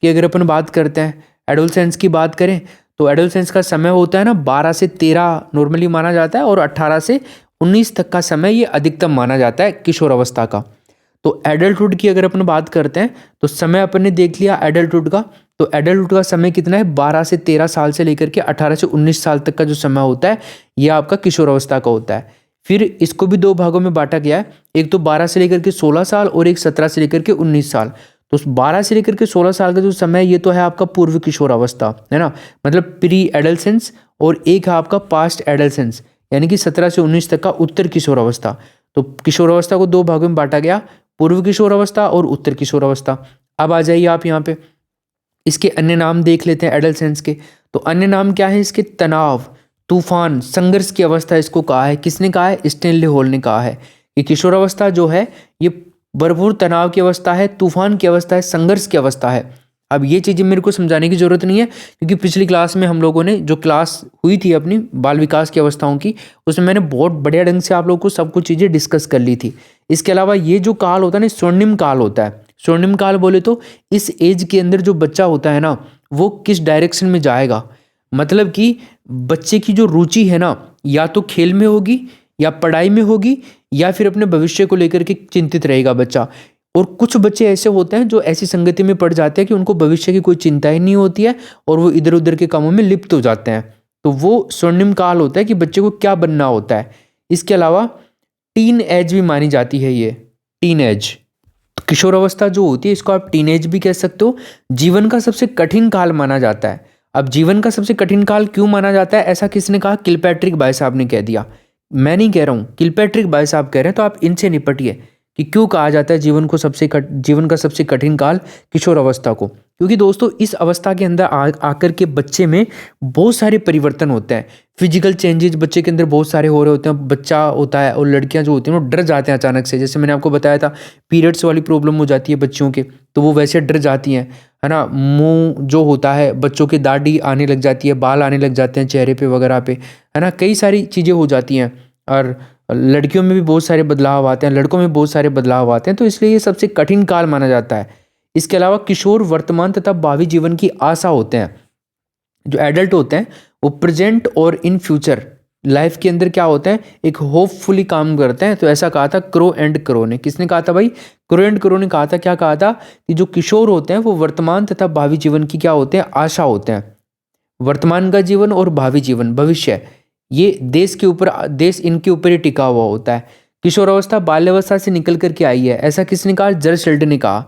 की अगर अपन बात करते हैं, एडोलसेंस की बात करें, तो एडोलसेंस का समय होता है ना 12 से 13 नॉर्मली माना जाता है और 18 से 19 तक का समय ये अधिकतम माना जाता है किशोर अवस्था का। तो एडल्टहुड की अगर अपन बात करते हैं तो समय अपन ने देख लिया एडल्टहुड का, तो एडल्टहुड का समय कितना है, 12 से 13 साल से लेकर के 18 से 19 साल तक का जो समय होता है ये आपका किशोर अवस्था का होता है। फिर इसको भी दो भागों में बांटा गया है, एक तो 12 से लेकर के 16 साल और एक 17 से लेकर के 19 साल। तो 12 से लेकर के 16 साल का जो समय है ये तो है आपका पूर्व किशोर अवस्था, है ना, मतलब प्री एडल्सेंस, और एक है आपका पास्ट एडल्सेंस यानी कि 17 से 19 तक का उत्तर किशोर अवस्था। तो किशोर अवस्था को दो भागों में बांटा गया, पूर्व किशोर अवस्था और उत्तर किशोर अवस्था। अब आ जाइए आप यहाँ पे, इसके अन्य नाम देख लेते हैं एडल्सेंस के। तो अन्य नाम क्या है इसके, तनाव, तूफान, संघर्ष की अवस्था इसको कहा है। किसने कहा है, स्टेनले हॉल ने कहा है कि किशोर अवस्था जो है ये भरपूर तनाव की अवस्था है, तूफान की अवस्था है, संघर्ष की अवस्था है। अब ये चीज़ें मेरे को समझाने की ज़रूरत नहीं है क्योंकि पिछली क्लास में हम लोगों ने जो क्लास हुई थी अपनी बाल विकास की अवस्थाओं की, उसमें मैंने बहुत बढ़िया ढंग से आप लोगों को सब कुछ चीज़ें डिस्कस कर ली थी। इसके अलावा ये जो काल होता है ना, स्वर्णिम काल होता है। स्वर्णिम काल बोले तो इस एज के अंदर जो बच्चा होता है ना वो किस डायरेक्शन में जाएगा, मतलब कि बच्चे की जो रुचि है ना या तो खेल में होगी या पढ़ाई में होगी या फिर अपने भविष्य को लेकर के चिंतित रहेगा बच्चा। और कुछ बच्चे ऐसे होते हैं जो ऐसी संगति में पड़ जाते हैं कि उनको भविष्य की कोई चिंता ही नहीं होती है और वो इधर उधर के कामों में लिप्त हो जाते हैं। तो वो स्वर्णिम काल होता है कि बच्चे को क्या बनना होता है। इसके अलावा टीन एज भी मानी जाती है, ये टीन एज, तो किशोर अवस्था जो होती है इसको आप टीन एज भी कह सकते हो। जीवन का सबसे कठिन काल माना जाता है। अब जीवन का सबसे कठिन काल क्यों माना जाता है, ऐसा किसने कहा, किलपैट्रिक बाय साहब ने कह दिया। मैं नहीं कह रहा हूँ, किलपैट्रिक बाय साहब कह रहे हैं, तो आप इनसे निपटिए। कि क्यों कहा जाता है जीवन का सबसे कठिन काल किशोर अवस्था को? क्योंकि दोस्तों इस अवस्था के अंदर आकर के बच्चे में बहुत सारे परिवर्तन होते हैं। फिजिकल चेंजेस बच्चे के अंदर बहुत सारे हो रहे होते हैं। बच्चा होता है और लड़कियां जो होती हैं वो डर जाते हैं अचानक से। जैसे मैंने आपको बताया था, पीरियड्स वाली प्रॉब्लम हो जाती है बच्चों के, तो वो वैसे डर जाती हैं, है ना। मुंह जो होता है बच्चों की, दाढ़ी आने लग जाती है, बाल आने लग जाते हैं चेहरे पे वगैरह पे, है ना। कई सारी चीज़ें हो जाती हैं। और लड़कियों में भी बहुत सारे बदलाव आते हैं, लड़कों में बहुत सारे बदलाव आते हैं। तो इसलिए ये सबसे कठिन काल माना जाता है। इसके अलावा किशोर वर्तमान तथा भावी जीवन की आशा होते हैं। जो एडल्ट होते हैं वो प्रेजेंट और इन फ्यूचर लाइफ के अंदर क्या होते हैं, एक होपफुली काम करते हैं। तो ऐसा कहा था क्रो एंड क्रो ने। किसने कहा था भाई? क्रो एंड क्रो ने कहा था। क्या कहा था? कि जो किशोर होते हैं वो वर्तमान तथा भावी जीवन की क्या होते हैं? आशा होते हैं। वर्तमान का जीवन और भावी जीवन, भविष्य, ये देश इनके ऊपर ही टिका हुआ होता है। किशोरावस्था बाल्यावस्था से निकल करके आई है, ऐसा किसने कहा? जर्ज शेल्डन ने कहा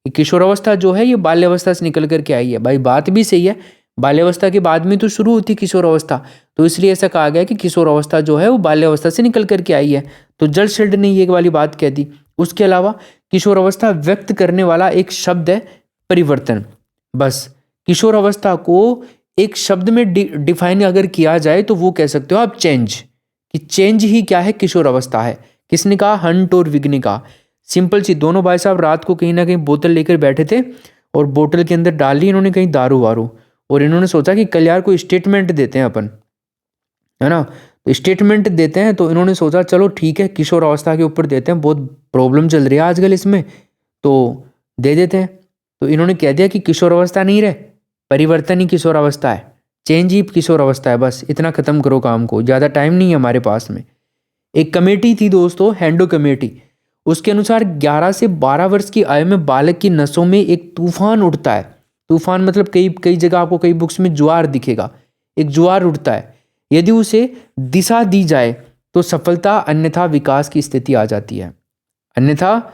कि किशोरावस्था जो है ये बाल्यावस्था से निकल करके आई है। भाई बात भी सही है, बाल्यावस्था के बाद में तो शुरू होती किशोर अवस्था, तो इसलिए ऐसा कहा गया कि किशोर अवस्था जो है वो बाल्यावस्था से निकल करके आई है। तो जर्ज शेल्डन ने ये वाली बात कह दी। उसके अलावा किशोर अवस्था व्यक्त करने वाला एक शब्द है, परिवर्तन। बस किशोर अवस्था को एक शब्द में डिफाइन अगर किया जाए तो वो कह सकते हो आप चेंज, कि चेंज ही क्या है? किशोर अवस्था है। किसने कहा? हंट और विग ने कहा। सिंपल सी, दोनों भाई साहब रात को कहीं ना कहीं बोतल लेकर बैठे थे और बोतल के अंदर डाल ली इन्होंने कहीं दारू वारू, और इन्होंने सोचा कि कल यार कोई स्टेटमेंट देते हैं अपन, है ना। तो स्टेटमेंट देते हैं, तो इन्होंने सोचा चलो ठीक है किशोर अवस्था के ऊपर देते हैं, बहुत प्रॉब्लम चल रही है आजकल इसमें, तो दे देते हैं। तो इन्होंने कह दिया कि किशोर अवस्था नहीं रहे, परिवर्तन ही किशोर अवस्था है, चेंज ही किशोर अवस्था है। बस इतना खत्म करो काम को, ज़्यादा टाइम नहीं है हमारे पास में। एक कमेटी थी दोस्तों, हैंडो कमेटी, उसके अनुसार 11 से 12 वर्ष की आयु में बालक की नसों में एक तूफान उठता है। तूफान मतलब कई जगह आपको कई बुक्स में ज्वार दिखेगा, एक ज्वार उठता है। यदि उसे दिशा दी जाए तो सफलता, अन्यथा विकास की स्थिति आ जाती है। अन्यथा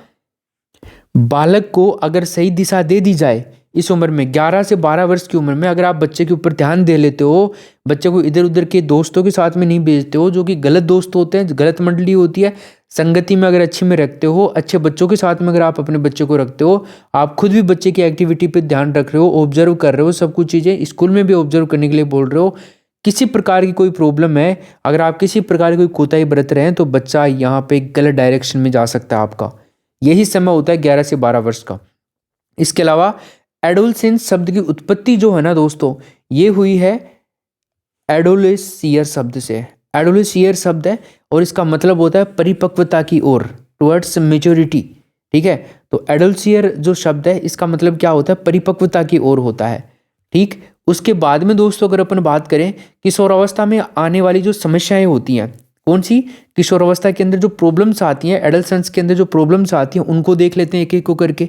बालक को अगर सही दिशा दे दी जाए इस उम्र में, 11 से 12 वर्ष की उम्र में, अगर आप बच्चे के ऊपर ध्यान दे लेते हो, बच्चे को इधर उधर के दोस्तों के साथ में नहीं भेजते हो जो कि गलत दोस्त होते हैं, गलत मंडली होती है, संगति में अगर अच्छी में रखते हो, अच्छे बच्चों के साथ में अगर आप अपने बच्चे को रखते हो, आप खुद भी बच्चे की एक्टिविटी पे ध्यान रख रहे हो, ऑब्जर्व कर रहे हो, सब कुछ चीज़ें स्कूल में भी ऑब्जर्व करने के लिए बोल रहे हो, किसी प्रकार की कोई प्रॉब्लम है, अगर आप किसी प्रकार की कोई कोताही बरत रहे हैं तो बच्चा यहाँ पे गलत डायरेक्शन में जा सकता है आपका। यही समय होता है 11 से 12 वर्ष का। इसके अलावा एडोलसेंस शब्द की उत्पत्ति जो है ना दोस्तों, ये हुई है एडोलेसियर शब्द से। एडोलेसियर शब्द है और इसका मतलब होता है परिपक्वता की ओर, टुवर्ड्स मेच्योरिटी। ठीक है, तो एडोलसियर जो शब्द है इसका मतलब क्या होता है? परिपक्वता की ओर होता है। ठीक, उसके बाद में दोस्तों अगर अपन बात करें किशोरावस्था में आने वाली जो समस्याएं होती हैं, कौन सी? किशोरावस्था के अंदर जो प्रॉब्लम्स आती हैं, एडल्सेंस के अंदर जो प्रॉब्लम्स आती हैं, उनको देख लेते हैं एक एक को करके।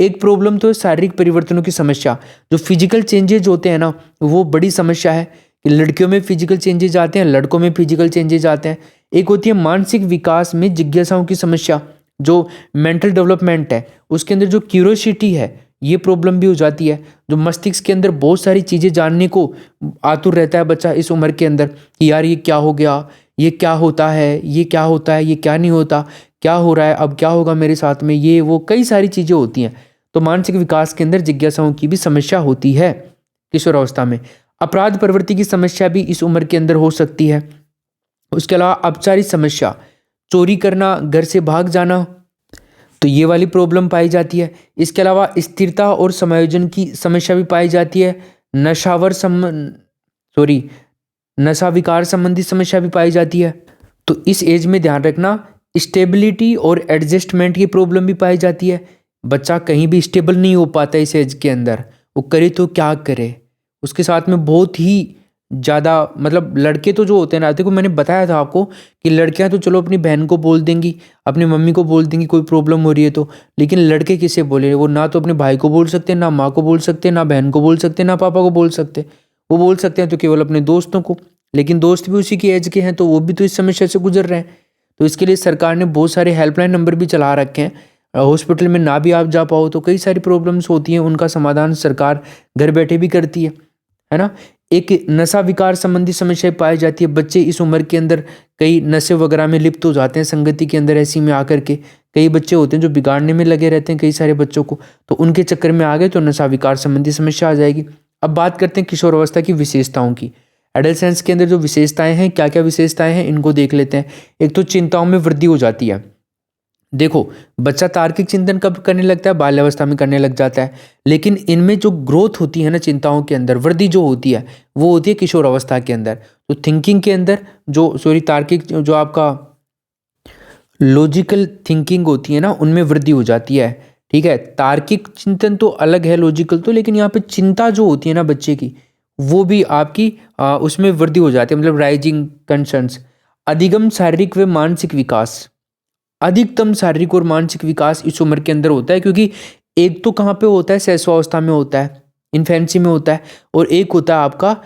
एक प्रॉब्लम तो है शारीरिक परिवर्तनों की समस्या, जो फिजिकल चेंजेज होते हैं ना, वो बड़ी समस्या है कि लड़कियों में फिजिकल चेंजेज आते हैं, लड़कों में फिजिकल चेंजेज आते हैं। एक होती है मानसिक विकास में जिज्ञासाओं की समस्या, जो मेंटल डेवलपमेंट है उसके अंदर जो क्यूरियोसिटी है, ये प्रॉब्लम भी हो जाती है। जो मस्तिष्क के अंदर बहुत सारी चीज़ें जानने को आतुर रहता है बच्चा इस उम्र के अंदर, कि यार ये क्या हो गया, ये क्या होता है, ये क्या होता है, ये क्या नहीं होता, क्या हो रहा है, अब क्या होगा मेरे साथ में, ये वो कई सारी चीज़ें होती हैं। तो मानसिक विकास के अंदर जिज्ञासाओं की भी समस्या होती है किशोरावस्था में। अपराध प्रवृत्ति की समस्या भी इस उम्र के अंदर हो सकती है। उसके अलावा अपचारिक समस्या, चोरी करना, घर से भाग जाना, तो ये वाली प्रॉब्लम पाई जाती है। इसके अलावा स्थिरता और समायोजन की समस्या भी पाई जाती है। नशा विकार संबंधी समस्या भी पाई जाती है। तो इस एज में ध्यान रखना, स्टेबिलिटी और एडजस्टमेंट की प्रॉब्लम भी पाई जाती है। बच्चा कहीं भी स्टेबल नहीं हो पाता इस एज के अंदर, वो करे तो क्या करे। उसके साथ में बहुत ही ज़्यादा, मतलब लड़के तो जो होते हैं ना, देखो मैंने बताया था आपको कि लड़कियां तो चलो अपनी बहन को बोल देंगी, अपनी मम्मी को बोल देंगी कोई प्रॉब्लम हो रही है तो, लेकिन लड़के किसे बोले? वो ना तो अपने भाई को बोल सकते, ना माँ को बोल सकते, ना बहन को बोल सकते, ना पापा को बोल सकते। वो बोल सकते हैं तो केवल अपने दोस्तों को, लेकिन दोस्त भी उसी की एज के हैं तो वो भी तो इस समस्या से गुजर रहे हैं। तो इसके लिए सरकार ने बहुत सारे हेल्पलाइन नंबर भी चला रखे हैं। हॉस्पिटल में ना भी आप जा पाओ तो कई सारी प्रॉब्लम्स होती हैं, उनका समाधान सरकार घर बैठे भी करती है ना। एक नशा विकार संबंधी समस्या पाई जाती है। बच्चे इस उम्र के अंदर कई नशे वगैरह में लिप्त हो जाते हैं संगति के अंदर, ऐसी में आकर के कई बच्चे होते हैं जो बिगाड़ने में लगे रहते हैं कई सारे बच्चों को, तो उनके चक्कर में आ गए तो नशा विकार संबंधी समस्या आ जाएगी। अब बात करते हैं किशोर अवस्था की विशेषताओं की। एडोलेसेंस के अंदर जो विशेषताएं हैं, क्या क्या विशेषताएं हैं, इनको देख लेते हैं। एक तो चिंताओं में वृद्धि हो जाती है। देखो, बच्चा तार्किक चिंतन कब करने लगता है? बाल्यावस्था में करने लग जाता है। लेकिन इनमें जो ग्रोथ होती है ना, चिंताओं के अंदर वृद्धि जो होती है, वो होती है किशोर अवस्था के अंदर। तो थिंकिंग के अंदर तार्किक जो आपका लॉजिकल थिंकिंग होती है ना, उनमें वृद्धि हो जाती है। ठीक है, तार्किक चिंतन तो अलग है लॉजिकल तो, लेकिन यहाँ पे चिंता जो होती है ना बच्चे की, वो भी आपकी उसमें वृद्धि हो जाती है, मतलब राइजिंग कंसर्न्स। अधिगम शारीरिक व मानसिक विकास, अधिकतम शारीरिक और मानसिक विकास इस उम्र के अंदर होता है, क्योंकि एक तो कहाँ पे होता है, शैशवावस्था में होता है, इन्फेंसी में होता है, और एक होता है आपका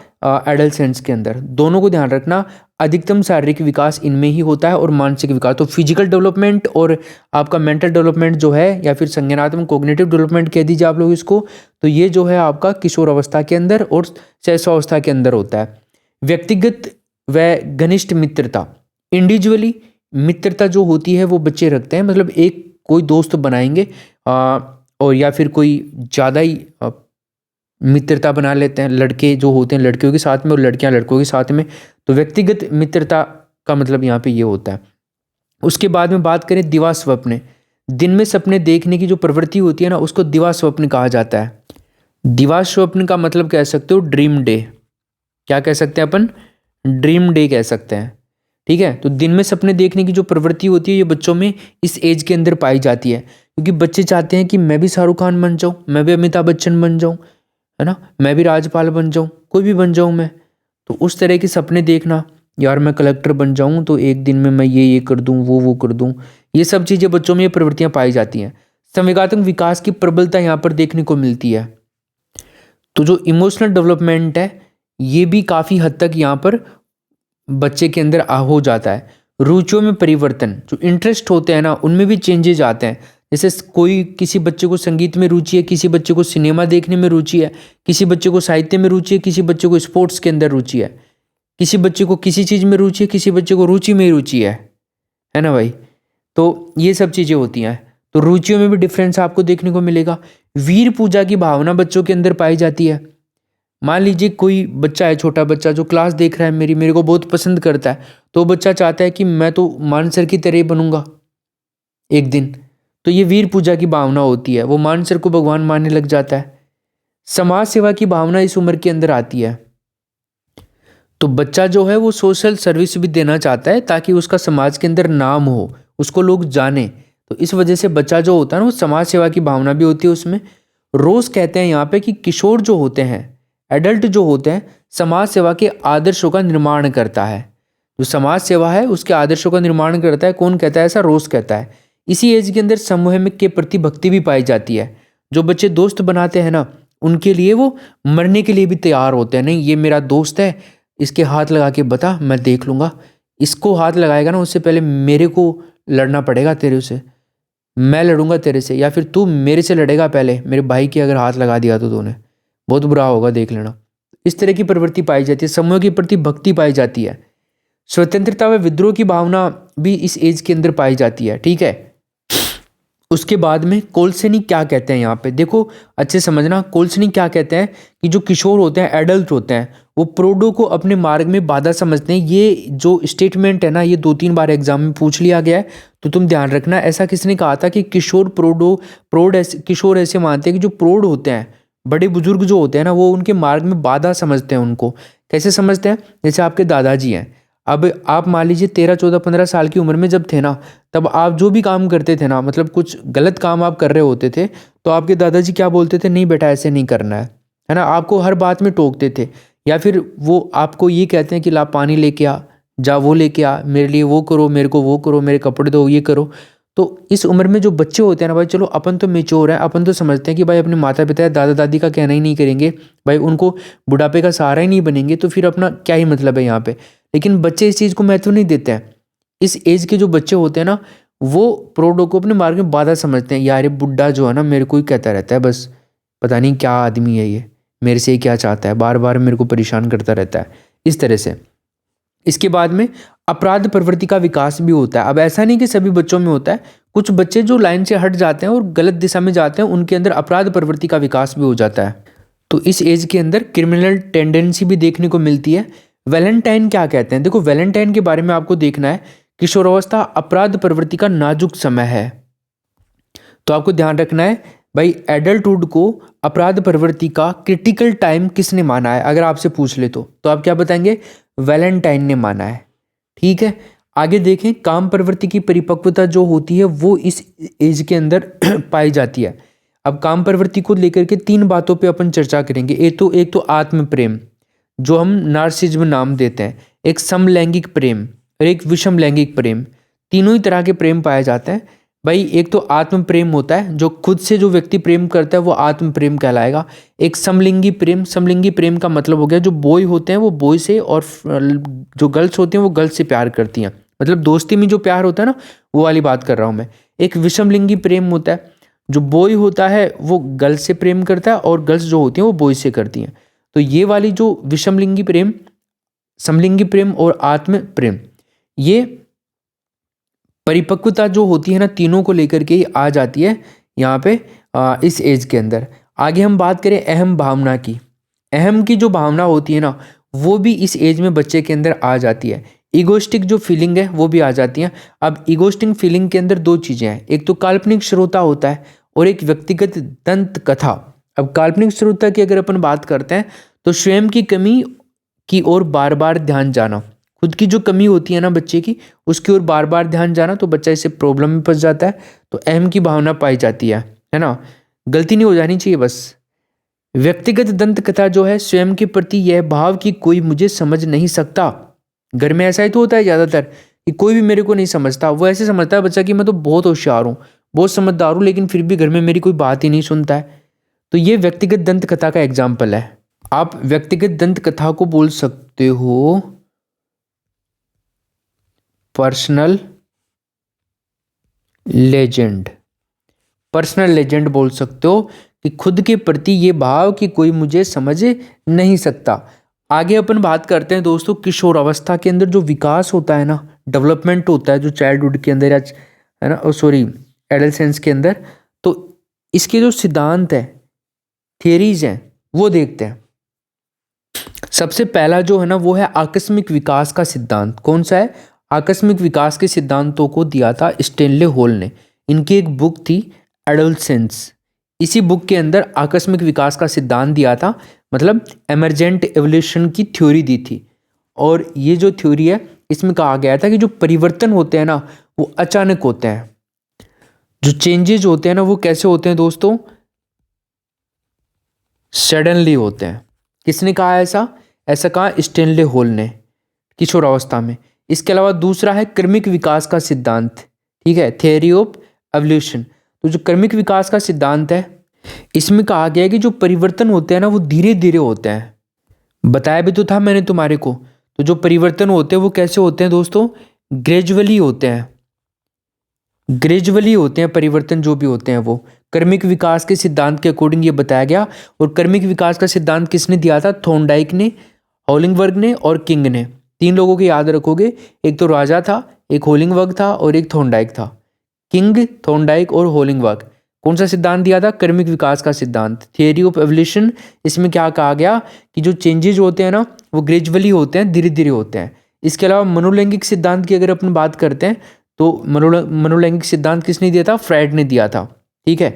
एडolescence के अंदर। दोनों को ध्यान रखना, अधिकतम शारीरिक विकास इनमें ही होता है और मानसिक विकास। तो फिजिकल डेवलपमेंट और आपका मेंटल डेवलपमेंट जो है, या फिर संज्ञानात्मक कोग्निटिव डेवलपमेंट कह दीजिए आप लोग इसको, तो ये जो है आपका किशोर अवस्था के अंदर और शैशवावस्था के अंदर होता है। व्यक्तिगत व घनिष्ठ मित्रता, इंडिविजुअली मित्रता जो होती है वो बच्चे रखते हैं, मतलब एक कोई दोस्त बनाएंगे और या फिर कोई ज़्यादा ही मित्रता बना लेते हैं। लड़के जो होते हैं लड़कियों के साथ में और लड़कियां लड़कों के साथ में, तो व्यक्तिगत मित्रता का मतलब यहाँ पे ये होता है। उसके बाद में बात करें दिवा स्वप्न, दिन में सपने देखने की जो प्रवृत्ति होती है ना, उसको दिवा स्वप्न कहा जाता है। दिवा स्वप्न का मतलब कह सकते हो ड्रीम डे, क्या कह सकते हैं अपन? ड्रीम डे कह सकते हैं। ठीक है, तो दिन में सपने देखने की जो प्रवृत्ति होती है, ये बच्चों में इस एज के अंदर पाई जाती है, क्योंकि बच्चे चाहते हैं कि मैं भी शाहरुख खान बन जाऊं, मैं भी अमिताभ बच्चन बन जाऊं, है ना, मैं भी राजपाल बन जाऊं, कोई भी बन जाऊं मैं। तो उस तरह के सपने देखना, यार मैं कलेक्टर बन जाऊं तो एक दिन में मैं ये कर दूं, वो कर दूं, ये सब चीज़ें बच्चों में ये प्रवृत्तियां पाई जाती हैं। संवेगात्मक विकास की प्रबलता यहाँ पर देखने को मिलती है। तो जो इमोशनल डेवलपमेंट है, ये भी काफ़ी हद तक यहाँ पर बच्चे के अंदर हो जाता है। रुचियों में परिवर्तन, जो इंटरेस्ट होते हैं ना, उनमें भी चेंजेज आते हैं। जैसे कोई किसी बच्चे को संगीत में रुचि है, किसी बच्चे को सिनेमा देखने में रुचि है, किसी बच्चे को साहित्य में रुचि है, किसी बच्चे को स्पोर्ट्स के अंदर रुचि है, किसी बच्चे को किसी चीज़ में रुचि है, किसी बच्चे को रुचि में ही रुचि है ना भाई। तो ये सब चीज़ें होती हैं, तो रुचियों में भी डिफरेंस आपको देखने को मिलेगा। वीर पूजा की भावना बच्चों के अंदर पाई जाती है। मान लीजिए कोई बच्चा है, छोटा बच्चा जो क्लास देख रहा है मेरे को बहुत पसंद करता है, तो बच्चा चाहता है कि मैं तो मान सर की तरह बनूंगा एक दिन। तो ये वीर पूजा की भावना होती है, वो मान सर को भगवान मानने लग जाता है। समाज सेवा की भावना इस उम्र के अंदर आती है। तो बच्चा जो है वो सोशल सर्विस भी देना चाहता है, ताकि उसका समाज के अंदर नाम हो, उसको लोग जाने। तो इस वजह से बच्चा जो होता है ना, वो समाज सेवा की भावना भी होती है उसमें। रोज कहते हैं यहाँ पे कि किशोर जो होते हैं, एडल्ट जो होते हैं, समाज सेवा के आदर्शों का निर्माण करता है। जो समाज सेवा है उसके आदर्शों का निर्माण करता है। कौन कहता है ऐसा? रोज कहता है। इसी एज के अंदर समूह में के प्रति भक्ति भी पाई जाती है। जो बच्चे दोस्त बनाते हैं ना, उनके लिए वो मरने के लिए भी तैयार होते हैं। नहीं, ये मेरा दोस्त है, इसके हाथ लगा के बता, मैं देख लूँगा। इसको हाथ लगाएगा ना, उससे पहले मेरे को लड़ना पड़ेगा तेरे से, मैं लड़ूंगा तेरे से, या फिर तू मेरे से लड़ेगा पहले। मेरे भाई के अगर हाथ लगा दिया तो तूने, बहुत बुरा होगा, देख लेना। इस तरह की प्रवृत्ति पाई जाती है, समूह के प्रति भक्ति पाई जाती है। स्वतंत्रता व विद्रोह की भावना भी इस एज के अंदर पाई जाती है। ठीक है, उसके बाद में कोल्सनी क्या कहते हैं यहाँ पे देखो, अच्छे समझना। कोल्सनी क्या कहते हैं कि जो किशोर होते हैं, एडल्ट होते हैं, वो प्रोडो को अपने मार्ग में बाधा समझते हैं। ये जो स्टेटमेंट है ना, ये 2-3 बार एग्जाम में पूछ लिया गया है, तो तुम ध्यान रखना। ऐसा किसने कहा था कि किशोर किशोर ऐसे मानते हैं कि जो प्रौढ़ होते हैं, बड़े बुजुर्ग जो होते हैं ना, वो उनके मार्ग में बाधा समझते हैं। उनको कैसे समझते हैं? जैसे आपके दादाजी हैं। अब आप मान लीजिए 13, 14, 15 साल की उम्र में जब थे ना, तब आप जो भी काम करते थे ना, मतलब कुछ गलत काम आप कर रहे होते थे, तो आपके दादाजी क्या बोलते थे? नहीं बेटा, ऐसे नहीं करना है ना। आपको हर बात में टोकते थे, या फिर वो आपको ये कहते हैं कि ला पानी लेके आ, जा वो लेके आ, मेरे लिए वो करो, मेरे को वो करो, मेरे कपड़े दो, ये करो। तो इस उम्र में जो बच्चे होते हैं ना भाई, चलो अपन तो मेच्योर हैं, अपन तो समझते हैं कि भाई अपने माता पिता या दादा दादी का कहना ही नहीं करेंगे भाई, उनको बुढ़ापे का सहारा ही नहीं बनेंगे, तो फिर अपना क्या ही मतलब है यहाँ पे। लेकिन बच्चे इस चीज़ को महत्व नहीं देते हैं। इस एज के जो बच्चे होते हैं ना, वो प्रोडो को अपने मार्ग में बाधा समझते हैं। यार ये बुढ़ा जो है ना, मेरे को ही कहता रहता है, बस पता नहीं क्या आदमी है ये, मेरे से ये क्या चाहता है, बार बार मेरे को परेशान करता रहता है, इस तरह से। इसके बाद में अपराध प्रवृत्ति का विकास भी होता है। अब ऐसा नहीं कि सभी बच्चों में होता है, कुछ बच्चे जो लाइन से हट जाते हैं और गलत दिशा में जाते हैं उनके अंदर अपराध प्रवृत्ति का विकास भी हो जाता है। तो इस एज के अंदर क्रिमिनल टेंडेंसी भी देखने को मिलती है। वैलेंटाइन क्या कहते हैं, देखो वैलेंटाइन के बारे में आपको देखना है। किशोरावस्था अपराध प्रवृत्ति का नाजुक समय है। तो आपको ध्यान रखना है भाई, एडल्टहुड को अपराध प्रवृत्ति का क्रिटिकल टाइम किसने माना है, अगर आपसे पूछ ले तो आप क्या बताएंगे, वैलेंटाइन ने माना है। ठीक है, आगे देखें, काम प्रवृत्ति की परिपक्वता जो होती है वो इस एज के अंदर पाई जाती है। अब काम प्रवृत्ति को लेकर के 3 बातों पे अपन चर्चा करेंगे। एक तो आत्म प्रेम, जो हम नार्सिज्म नाम देते हैं, एक समलैंगिक प्रेम और एक विषम लैंगिक प्रेम। तीनों ही तरह के प्रेम पाए जाते हैं भाई। एक तो आत्म प्रेम होता है, जो खुद से जो व्यक्ति प्रेम करता है वो आत्म प्रेम कहलाएगा। एक समलिंगी प्रेम का मतलब हो गया जो बॉय होते हैं वो बॉय से, और जो गर्ल्स होती हैं वो गर्ल्स से प्यार करती हैं, मतलब दोस्ती में जो प्यार होता है ना, वो वाली बात कर रहा हूँ मैं। एक विषमलिंगी प्रेम होता है, जो बॉय होता है वो गर्ल्स से प्रेम करता है और गर्ल्स जो होती हैं वो बॉय से करती हैं। तो ये वाली जो विषमलिंगी प्रेम, समलिंगी प्रेम और आत्म प्रेम, ये परिपक्वता जो होती है ना, तीनों को लेकर के ही आ जाती है यहाँ पे इस एज के अंदर। आगे हम बात करें अहम भावना की। अहम की जो भावना होती है ना, वो भी इस एज में बच्चे के अंदर आ जाती है। ईगोस्टिक जो फीलिंग है वो भी आ जाती है। अब ईगोस्टिक फीलिंग के अंदर 2 चीज़ें हैं, एक तो काल्पनिक श्रोता होता है और एक व्यक्तिगत दंत कथा। अब काल्पनिक श्रोता की अगर अपन बात करते हैं तो स्वयं की कमी की ओर बार बार ध्यान जाना, खुद की जो कमी होती है ना बच्चे की, उसकी ओर बार बार ध्यान जाना, तो बच्चा इससे प्रॉब्लम में फंस जाता है। तो अहम की भावना पाई जाती है ना, गलती नहीं हो जानी चाहिए बस। व्यक्तिगत दंत कथा जो है, स्वयं के प्रति यह भाव कि कोई मुझे समझ नहीं सकता। घर में ऐसा ही तो होता है ज़्यादातर कि कोई भी मेरे को नहीं समझता। वो ऐसे समझता है बच्चा कि मैं तो बहुत होशियार हूँ, बहुत समझदार हूँ, लेकिन फिर भी घर में मेरी कोई बात ही नहीं सुनता है। तो ये व्यक्तिगत दंत कथा का एग्जाम्पल है। आप व्यक्तिगत दंत कथा को बोल सकते हो पर्सनल लेजेंड। पर्सनल लेजेंड बोल सकते हो कि खुद के प्रति ये भाव कि कोई मुझे समझ नहीं सकता। आगे अपन बात करते हैं दोस्तों, किशोर अवस्था के अंदर जो विकास होता है ना, डेवलपमेंट होता है जो चाइल्डहुड के अंदर, या है ना, एडोलेसेंस के अंदर, तो इसके जो सिद्धांत है, थियरीज हैं, वो देखते हैं। सबसे पहला जो है ना वो है आकस्मिक विकास का सिद्धांत। कौन सा है? आकस्मिक विकास के सिद्धांतों को दिया था स्टेनले हॉल ने। इनकी एक बुक थी एडोलेसेंस। इसी बुक के अंदर आकस्मिक विकास का सिद्धांत दिया था, मतलब एमरजेंट एवोल्यूशन की थ्योरी दी थी। और ये जो थ्योरी है इसमें कहा गया था कि जो परिवर्तन होते हैं ना वो अचानक होते हैं। जो चेंजेज होते हैं ना वो कैसे होते हैं दोस्तों? सडनली होते हैं। किसने कहा ऐसा? ऐसा कहा स्टेनले हॉल ने किशोरावस्था में। इसके अलावा दूसरा है क्रमिक विकास का सिद्धांत, ठीक है, थियरी ऑफ एवोल्यूशन। तो जो क्रमिक विकास का सिद्धांत है इसमें कहा गया है कि जो परिवर्तन होते हैं ना वो धीरे धीरे होते हैं। बताया भी तो था मैंने तुम्हारे को। तो जो परिवर्तन होते हैं वो कैसे होते हैं दोस्तों? ग्रेजुअली होते हैं। ग्रेजुअली होते हैं परिवर्तन जो भी होते हैं वो। क्रमिक विकास के सिद्धांत के अकॉर्डिंग ये बताया गया। और क्रमिक विकास का सिद्धांत किसने दिया था? थॉर्नडाइक ने, होलिंगवर्ग ने और किंग ने। 3 लोगों को याद रखोगे, एक तो राजा था, एक होलिंगवर्ग था और एक थॉर्नडाइक था। किंग, थॉर्नडाइक और होलिंगवर्ग। कौन सा सिद्धांत दिया था? क्रमिक विकास का सिद्धांत, थियरी ऑफ एवोल्यूशन। इसमें क्या कहा गया कि जो चेंजेज होते हैं ना वो ग्रेजुअली होते हैं, धीरे धीरे होते हैं। इसके अलावा मनोलैंगिक सिद्धांत की अगर अपन बात करते हैं तो मनोलैंगिक सिद्धांत किसने दिया था? फ्रायड ने दिया था, ठीक है।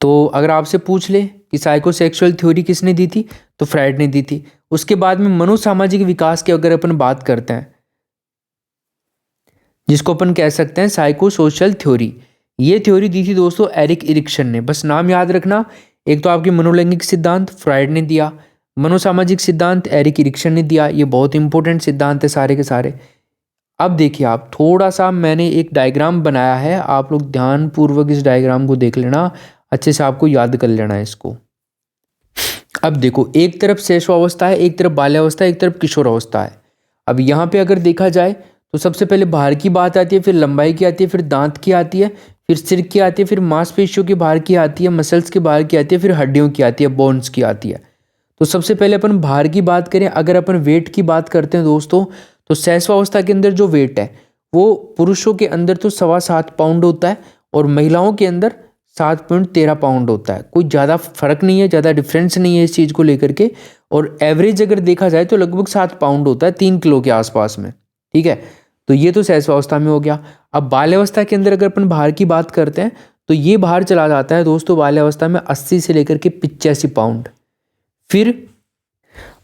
तो अगर आपसे पूछ ले कि साइकोसेक्सुअल थ्योरी किसने दी थी, तो फ्रायड ने दी थी। उसके बाद में मनोसामाजिक विकास की अगर अपन बात करते हैं, जिसको अपन कह सकते हैं साइको सोशल थ्योरी, ये थ्योरी दी थी दोस्तों एरिक इरिक्सन ने। बस नाम याद रखना, एक तो आपकी मनोलैंगिक सिद्धांत फ्रायड ने दिया, मनोसामाजिक सिद्धांत एरिक इरिक्सन ने दिया। ये बहुत इंपॉर्टेंट सिद्धांत है सारे के सारे। अब देखिए आप, थोड़ा सा मैंने एक डायग्राम बनाया है, आप लोग ध्यानपूर्वक इस डायग्राम को देख लेना, अच्छे से आपको याद कर लेना है इसको। अब देखो, एक तरफ शैशवावस्था है, एक तरफ बाल्यावस्था है, एक तरफ किशोरावस्था है। अब यहाँ पे अगर देखा जाए तो सबसे पहले बाहर की बात आती है, फिर लंबाई की आती है, फिर दांत की आती है, फिर सिर की आती है, फिर मांसपेशियों के बाहर की आती है, मसल्स के बाहर की आती है, फिर हड्डियों की आती है, बोन्स की आती है। तो सबसे पहले अपन बाहर की बात करें, अगर अपन वेट की बात करते हैं दोस्तों, तो शैशवावस्था के अंदर जो वेट है वो पुरुषों के अंदर तो 7.25 पाउंड होता है और महिलाओं के अंदर 7.13 पाउंड होता है। कोई ज़्यादा फर्क नहीं है, ज़्यादा डिफरेंस नहीं है इस चीज़ को लेकर के। और एवरेज अगर देखा जाए तो लगभग 7 पाउंड होता है 3 किलो के आसपास में, ठीक है। तो ये तो शैशवावस्था में हो गया। अब बाल्यावस्था के अंदर अगर अपन बाहर की बात करते हैं तो ये बाहर चला जाता है दोस्तों बाल्यावस्था में 80 से लेकर के 85 पाउंड। फिर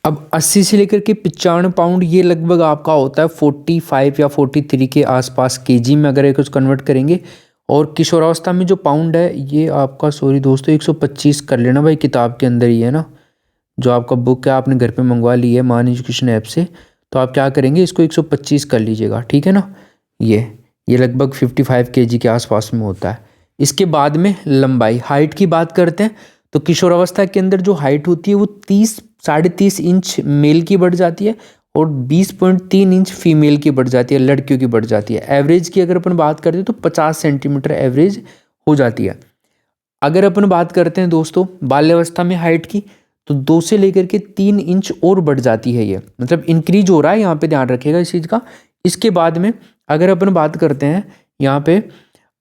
अब 80 से लेकर के 95 पाउंड ये लगभग आपका होता है 45 या 43 के आसपास केजी में अगर कुछ कन्वर्ट करेंगे। और किशोरावस्था में जो पाउंड है ये आपका, सॉरी दोस्तों, 125 कर लेना भाई, किताब के अंदर ही है ना, जो आपका बुक है आपने घर पे मंगवा ली है मान एजुकेशन ऐप से, तो आप क्या करेंगे इसको 125 कर लीजिएगा, ठीक है ना। ये लगभग 55 केजी के आसपास में होता है। इसके बाद में लंबाई, हाइट की बात करते हैं तो किशोरावस्था के अंदर जो हाइट होती है वो 30-30.5 इंच मेल की बढ़ जाती है और 20.3 इंच फीमेल की बढ़ जाती है, लड़कियों की बढ़ जाती है। एवरेज की अगर अपन बात करते हैं तो 50 सेंटीमीटर एवरेज हो जाती है। अगर अपन बात करते हैं दोस्तों बाल्यावस्था में हाइट की, तो 2 से लेकर के 3 इंच और बढ़ जाती है, ये मतलब इंक्रीज हो रहा है, यहाँ पे ध्यान रखिएगा इस चीज़ का। इसके बाद में अगर अपन बात करते हैं यहाँ पे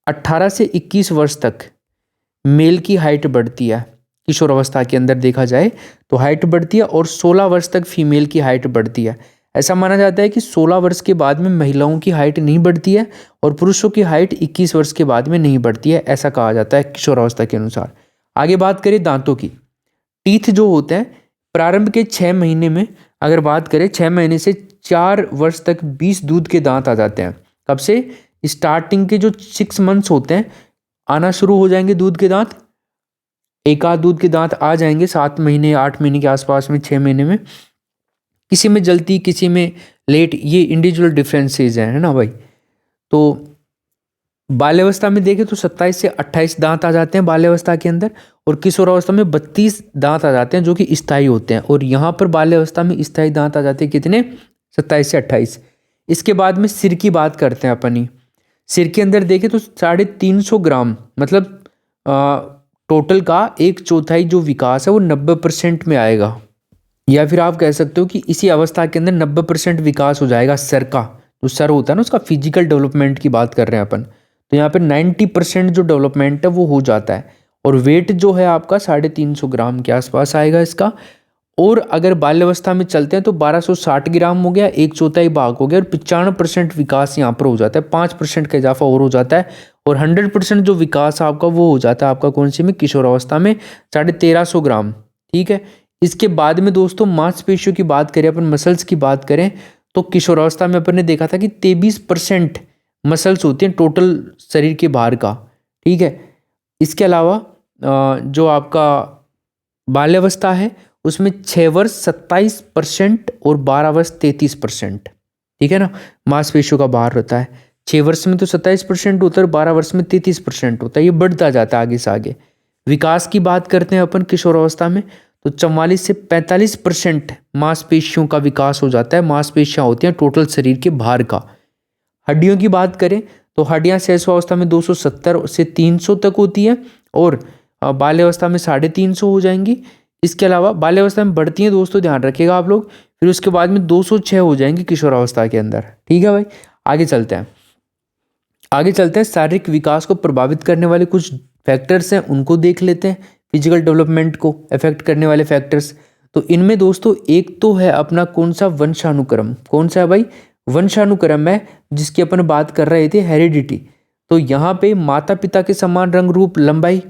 18 से 21 वर्ष तक मेल की हाइट बढ़ती है, किशोरावस्था के अंदर देखा जाए तो हाइट बढ़ती है, और 16 वर्ष तक फीमेल की हाइट बढ़ती है। ऐसा माना जाता है कि 16 वर्ष के बाद में महिलाओं की हाइट नहीं बढ़ती है और पुरुषों की हाइट 21 वर्ष के बाद में नहीं बढ़ती है, ऐसा कहा जाता है किशोरावस्था के अनुसार। आगे बात करें दांतों की, टीथ जो होते हैं प्रारंभ के 6 महीने में, अगर बात करें 6 महीने से 4 वर्ष तक 20 दूध के दांत आ जाते हैं। कब से? स्टार्टिंग के जो 6 मंथ्स होते हैं आना शुरू हो जाएंगे दूध के दांत, एक आध दूध के दांत आ जाएंगे 7 महीने 8 महीने के आसपास में, 6 महीने में, किसी में जल्दी किसी में लेट, ये इंडिविजुअल डिफरेंसेस हैं, है ना भाई। तो बाल्यावस्था में देखें तो 27 से 28 दांत आ जाते हैं बाल्यावस्था के अंदर, और किशोरावस्था में 32 दांत आ जाते हैं जो कि स्थायी होते हैं, और यहाँ पर बाल्यावस्था में स्थायी दांत आ जाते हैं कितने? 27 से 28। इसके बाद में सिर की बात करते हैं अपनी। सिर के अंदर देखें तो 350 ग्राम, मतलब टोटल का 1/4 जो विकास है वो 90% में आएगा, या फिर आप कह सकते हो कि इसी अवस्था के अंदर 90% विकास हो जाएगा सर का। जो सर होता है ना उसका फिजिकल डेवलपमेंट की बात कर रहे हैं अपन, तो यहाँ पे 90% जो डेवलपमेंट है वो हो जाता है। और वेट जो है आपका 350 ग्राम के आसपास आएगा इसका। और अगर बाल्यावस्था में चलते हैं तो 1260 ग्राम हो गया, 1/4 भाग हो गया, और 95% विकास यहाँ पर हो जाता है, 5% का इजाफा और हो जाता है, और 100% जो विकास आपका वो हो जाता है आपका कौन सी में? किशोरावस्था में 1350 ग्राम, ठीक है। इसके बाद में दोस्तों मांसपेशियों की बात करें अपन, मसल्स की बात करें, तो किशोरावस्था में अपन ने देखा था कि 23% मसल्स होती हैं टोटल शरीर के बाहर का, ठीक है। इसके अलावा जो आपका बाल्यावस्था है उसमें 6 वर्ष 27% और 12 वर्ष 33%, ठीक है ना, मांसपेशियों का बाहर होता है। 6 वर्ष में तो 27% होता है और 12 वर्ष में 33% होता है, ये बढ़ता जाता है आगे से आगे। विकास की बात करते हैं अपन किशोरावस्था में, तो 44 से 45% मांसपेशियों का विकास हो जाता है। मांसपेशियां होती हैं टोटल शरीर के बाहर का। हड्डियों की बात करें तो हड्डियां शैशवावस्था में 270 से 300 तक होती है, और बाल्यावस्था में 350 हो जाएंगी। इसके अलावा बाल्यावस्था में बढ़ती हैं दोस्तों, ध्यान रखिएगा आप लोग, फिर उसके बाद में 206 हो जाएंगी किशोरावस्था के अंदर, ठीक है भाई। आगे चलते हैं शारीरिक विकास को प्रभावित करने वाले कुछ फैक्टर्स हैं, उनको देख लेते हैं। फिजिकल डेवलपमेंट को अफेक्ट करने वाले फैक्टर्स, तो इनमें दोस्तों एक तो है अपना कौन सा? वंशानुक्रम। कौन सा है भाई? वंशानुक्रम है, जिसकी अपन बात कर रहे थे, हेरिडिटी। तो यहाँ पे माता पिता के समान रंग रूप लंबाई,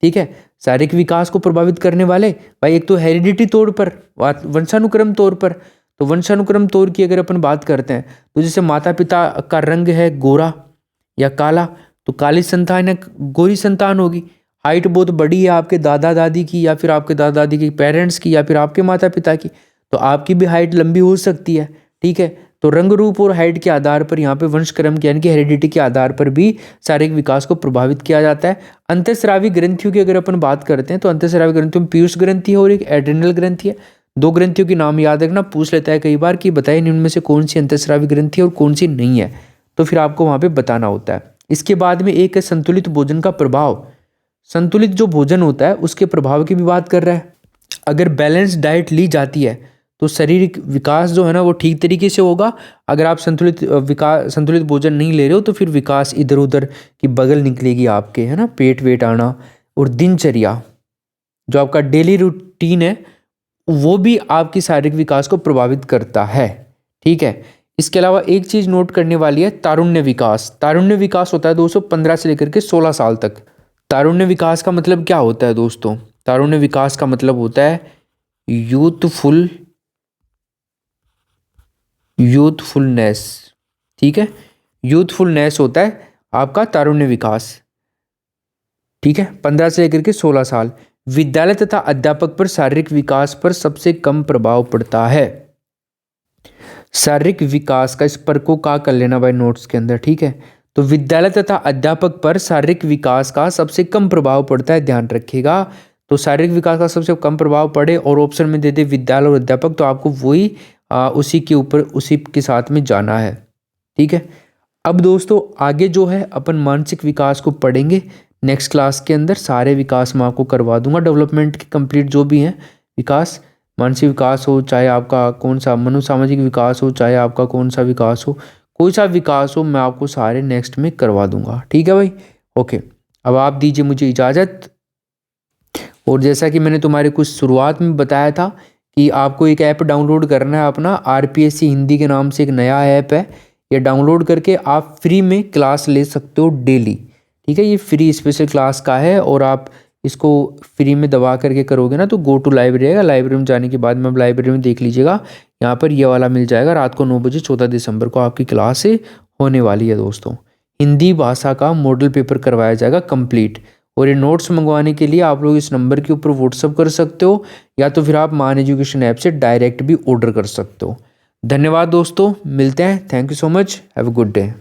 ठीक है। शारीरिक विकास को प्रभावित करने वाले भाई एक तो हेरिडिटी तौर पर, वंशानुक्रम तौर पर। तो वंशानुक्रम तौर की अगर अपन बात करते हैं तो जैसे माता पिता का रंग है गोरा या काला, तो काली संतान या गोरी संतान होगी। हाइट बहुत बड़ी है आपके दादा दादी की, या फिर आपके दादा दादी के पेरेंट्स की, या फिर आपके माता पिता की, तो आपकी भी हाइट लंबी हो सकती है, ठीक है। तो रंग रूप और हाइट के आधार पर यहाँ पे वंशक्रम के यानी कि हेरिडिटी के आधार पर भी शारीरिक विकास को प्रभावित किया जाता है। अंतःस्रावी ग्रंथियों की अगर अपन बात करते हैं तो अंतःस्रावी ग्रंथियों में पीयूष ग्रंथि है और एक एड्रिनल ग्रंथि है। 2 ग्रंथियों के नाम याद रखना, पूछ लेता है कई बार कि बताइए इनमें से कौन सी अंतःस्रावी ग्रंथि है और कौन सी नहीं है, तो फिर आपको वहाँ पे बताना होता है। इसके बाद में एक है संतुलित भोजन का प्रभाव। संतुलित जो भोजन होता है उसके प्रभाव की भी बात कर रहा है। अगर बैलेंस डाइट ली जाती है तो शारीरिक विकास जो है ना वो ठीक तरीके से होगा। अगर आप संतुलित भोजन नहीं ले रहे हो तो फिर विकास इधर उधर की बगल निकलेगी आपके, है ना, पेट वेट आना। और दिनचर्या जो आपका डेली रूटीन है वो भी आपकी शारीरिक विकास को प्रभावित करता है। ठीक है, इसके अलावा एक चीज नोट करने वाली है, तारुण्य विकास। तारुण्य विकास होता है दोस्तों 15 से लेकर के 16 साल तक। तारुण्य विकास का मतलब क्या होता है दोस्तों? तारुण्य विकास का मतलब होता है यूथफुलनेस। ठीक है, यूथफुलनेस होता है आपका तारुण्य विकास। ठीक है, 15 से लेकर के 16 साल। विद्यालय तथा अध्यापक पर शारीरिक विकास पर सबसे कम प्रभाव पड़ता है। शारीरिक विकास का इस पर को का कर लेना भाई नोट्स के अंदर। ठीक है, तो विद्यालय तथा अध्यापक पर शारीरिक विकास का सबसे कम प्रभाव पड़ता है, ध्यान रखिएगा। तो शारीरिक विकास का सबसे कम प्रभाव पड़े और ऑप्शन में दे दे विद्यालय और अध्यापक, तो आपको वही उसी के ऊपर उसी के साथ में जाना है। ठीक है, अब दोस्तों आगे जो है अपन मानसिक विकास को पढ़ेंगे नेक्स्ट क्लास के अंदर। सारे विकास मैं आपको करवा दूंगा, डेवलपमेंट के कंप्लीट जो भी हैं विकास, मानसिक विकास हो चाहे आपका कौन सा मनोसामाजिक विकास हो चाहे आपका कौन सा विकास हो, कोई सा विकास हो, मैं आपको सारे नेक्स्ट में करवा दूंगा। ठीक है भाई, ओके। अब आप दीजिए मुझे इजाज़त। और जैसा कि मैंने तुम्हारे कुछ शुरुआत में बताया था कि आपको एक ऐप डाउनलोड करना है अपना, RPSC हिंदी के नाम से एक नया ऐप है। ये डाउनलोड करके आप फ्री में क्लास ले सकते हो डेली। ठीक है, ये फ्री स्पेशल क्लास का है और आप इसको फ्री में दबा करके करोगे ना तो गो टू लाइब्रेरी आएगा। लाइब्रेरी में जाने के बाद में लाइब्रेरी में देख लीजिएगा, यहाँ पर ये वाला मिल जाएगा। रात को 9 बजे 14 दिसंबर को आपकी क्लास होने वाली है दोस्तों। हिंदी भाषा का मॉडल पेपर करवाया जाएगा कंप्लीट। और ये नोट्स मंगवाने के लिए आप लोग इस नंबर के ऊपर व्हाट्सअप कर सकते हो या तो फिर आप मान एजुकेशन ऐप से डायरेक्ट भी ऑर्डर कर सकते हो। धन्यवाद दोस्तों, मिलते हैं। Thank you so much, have a good day.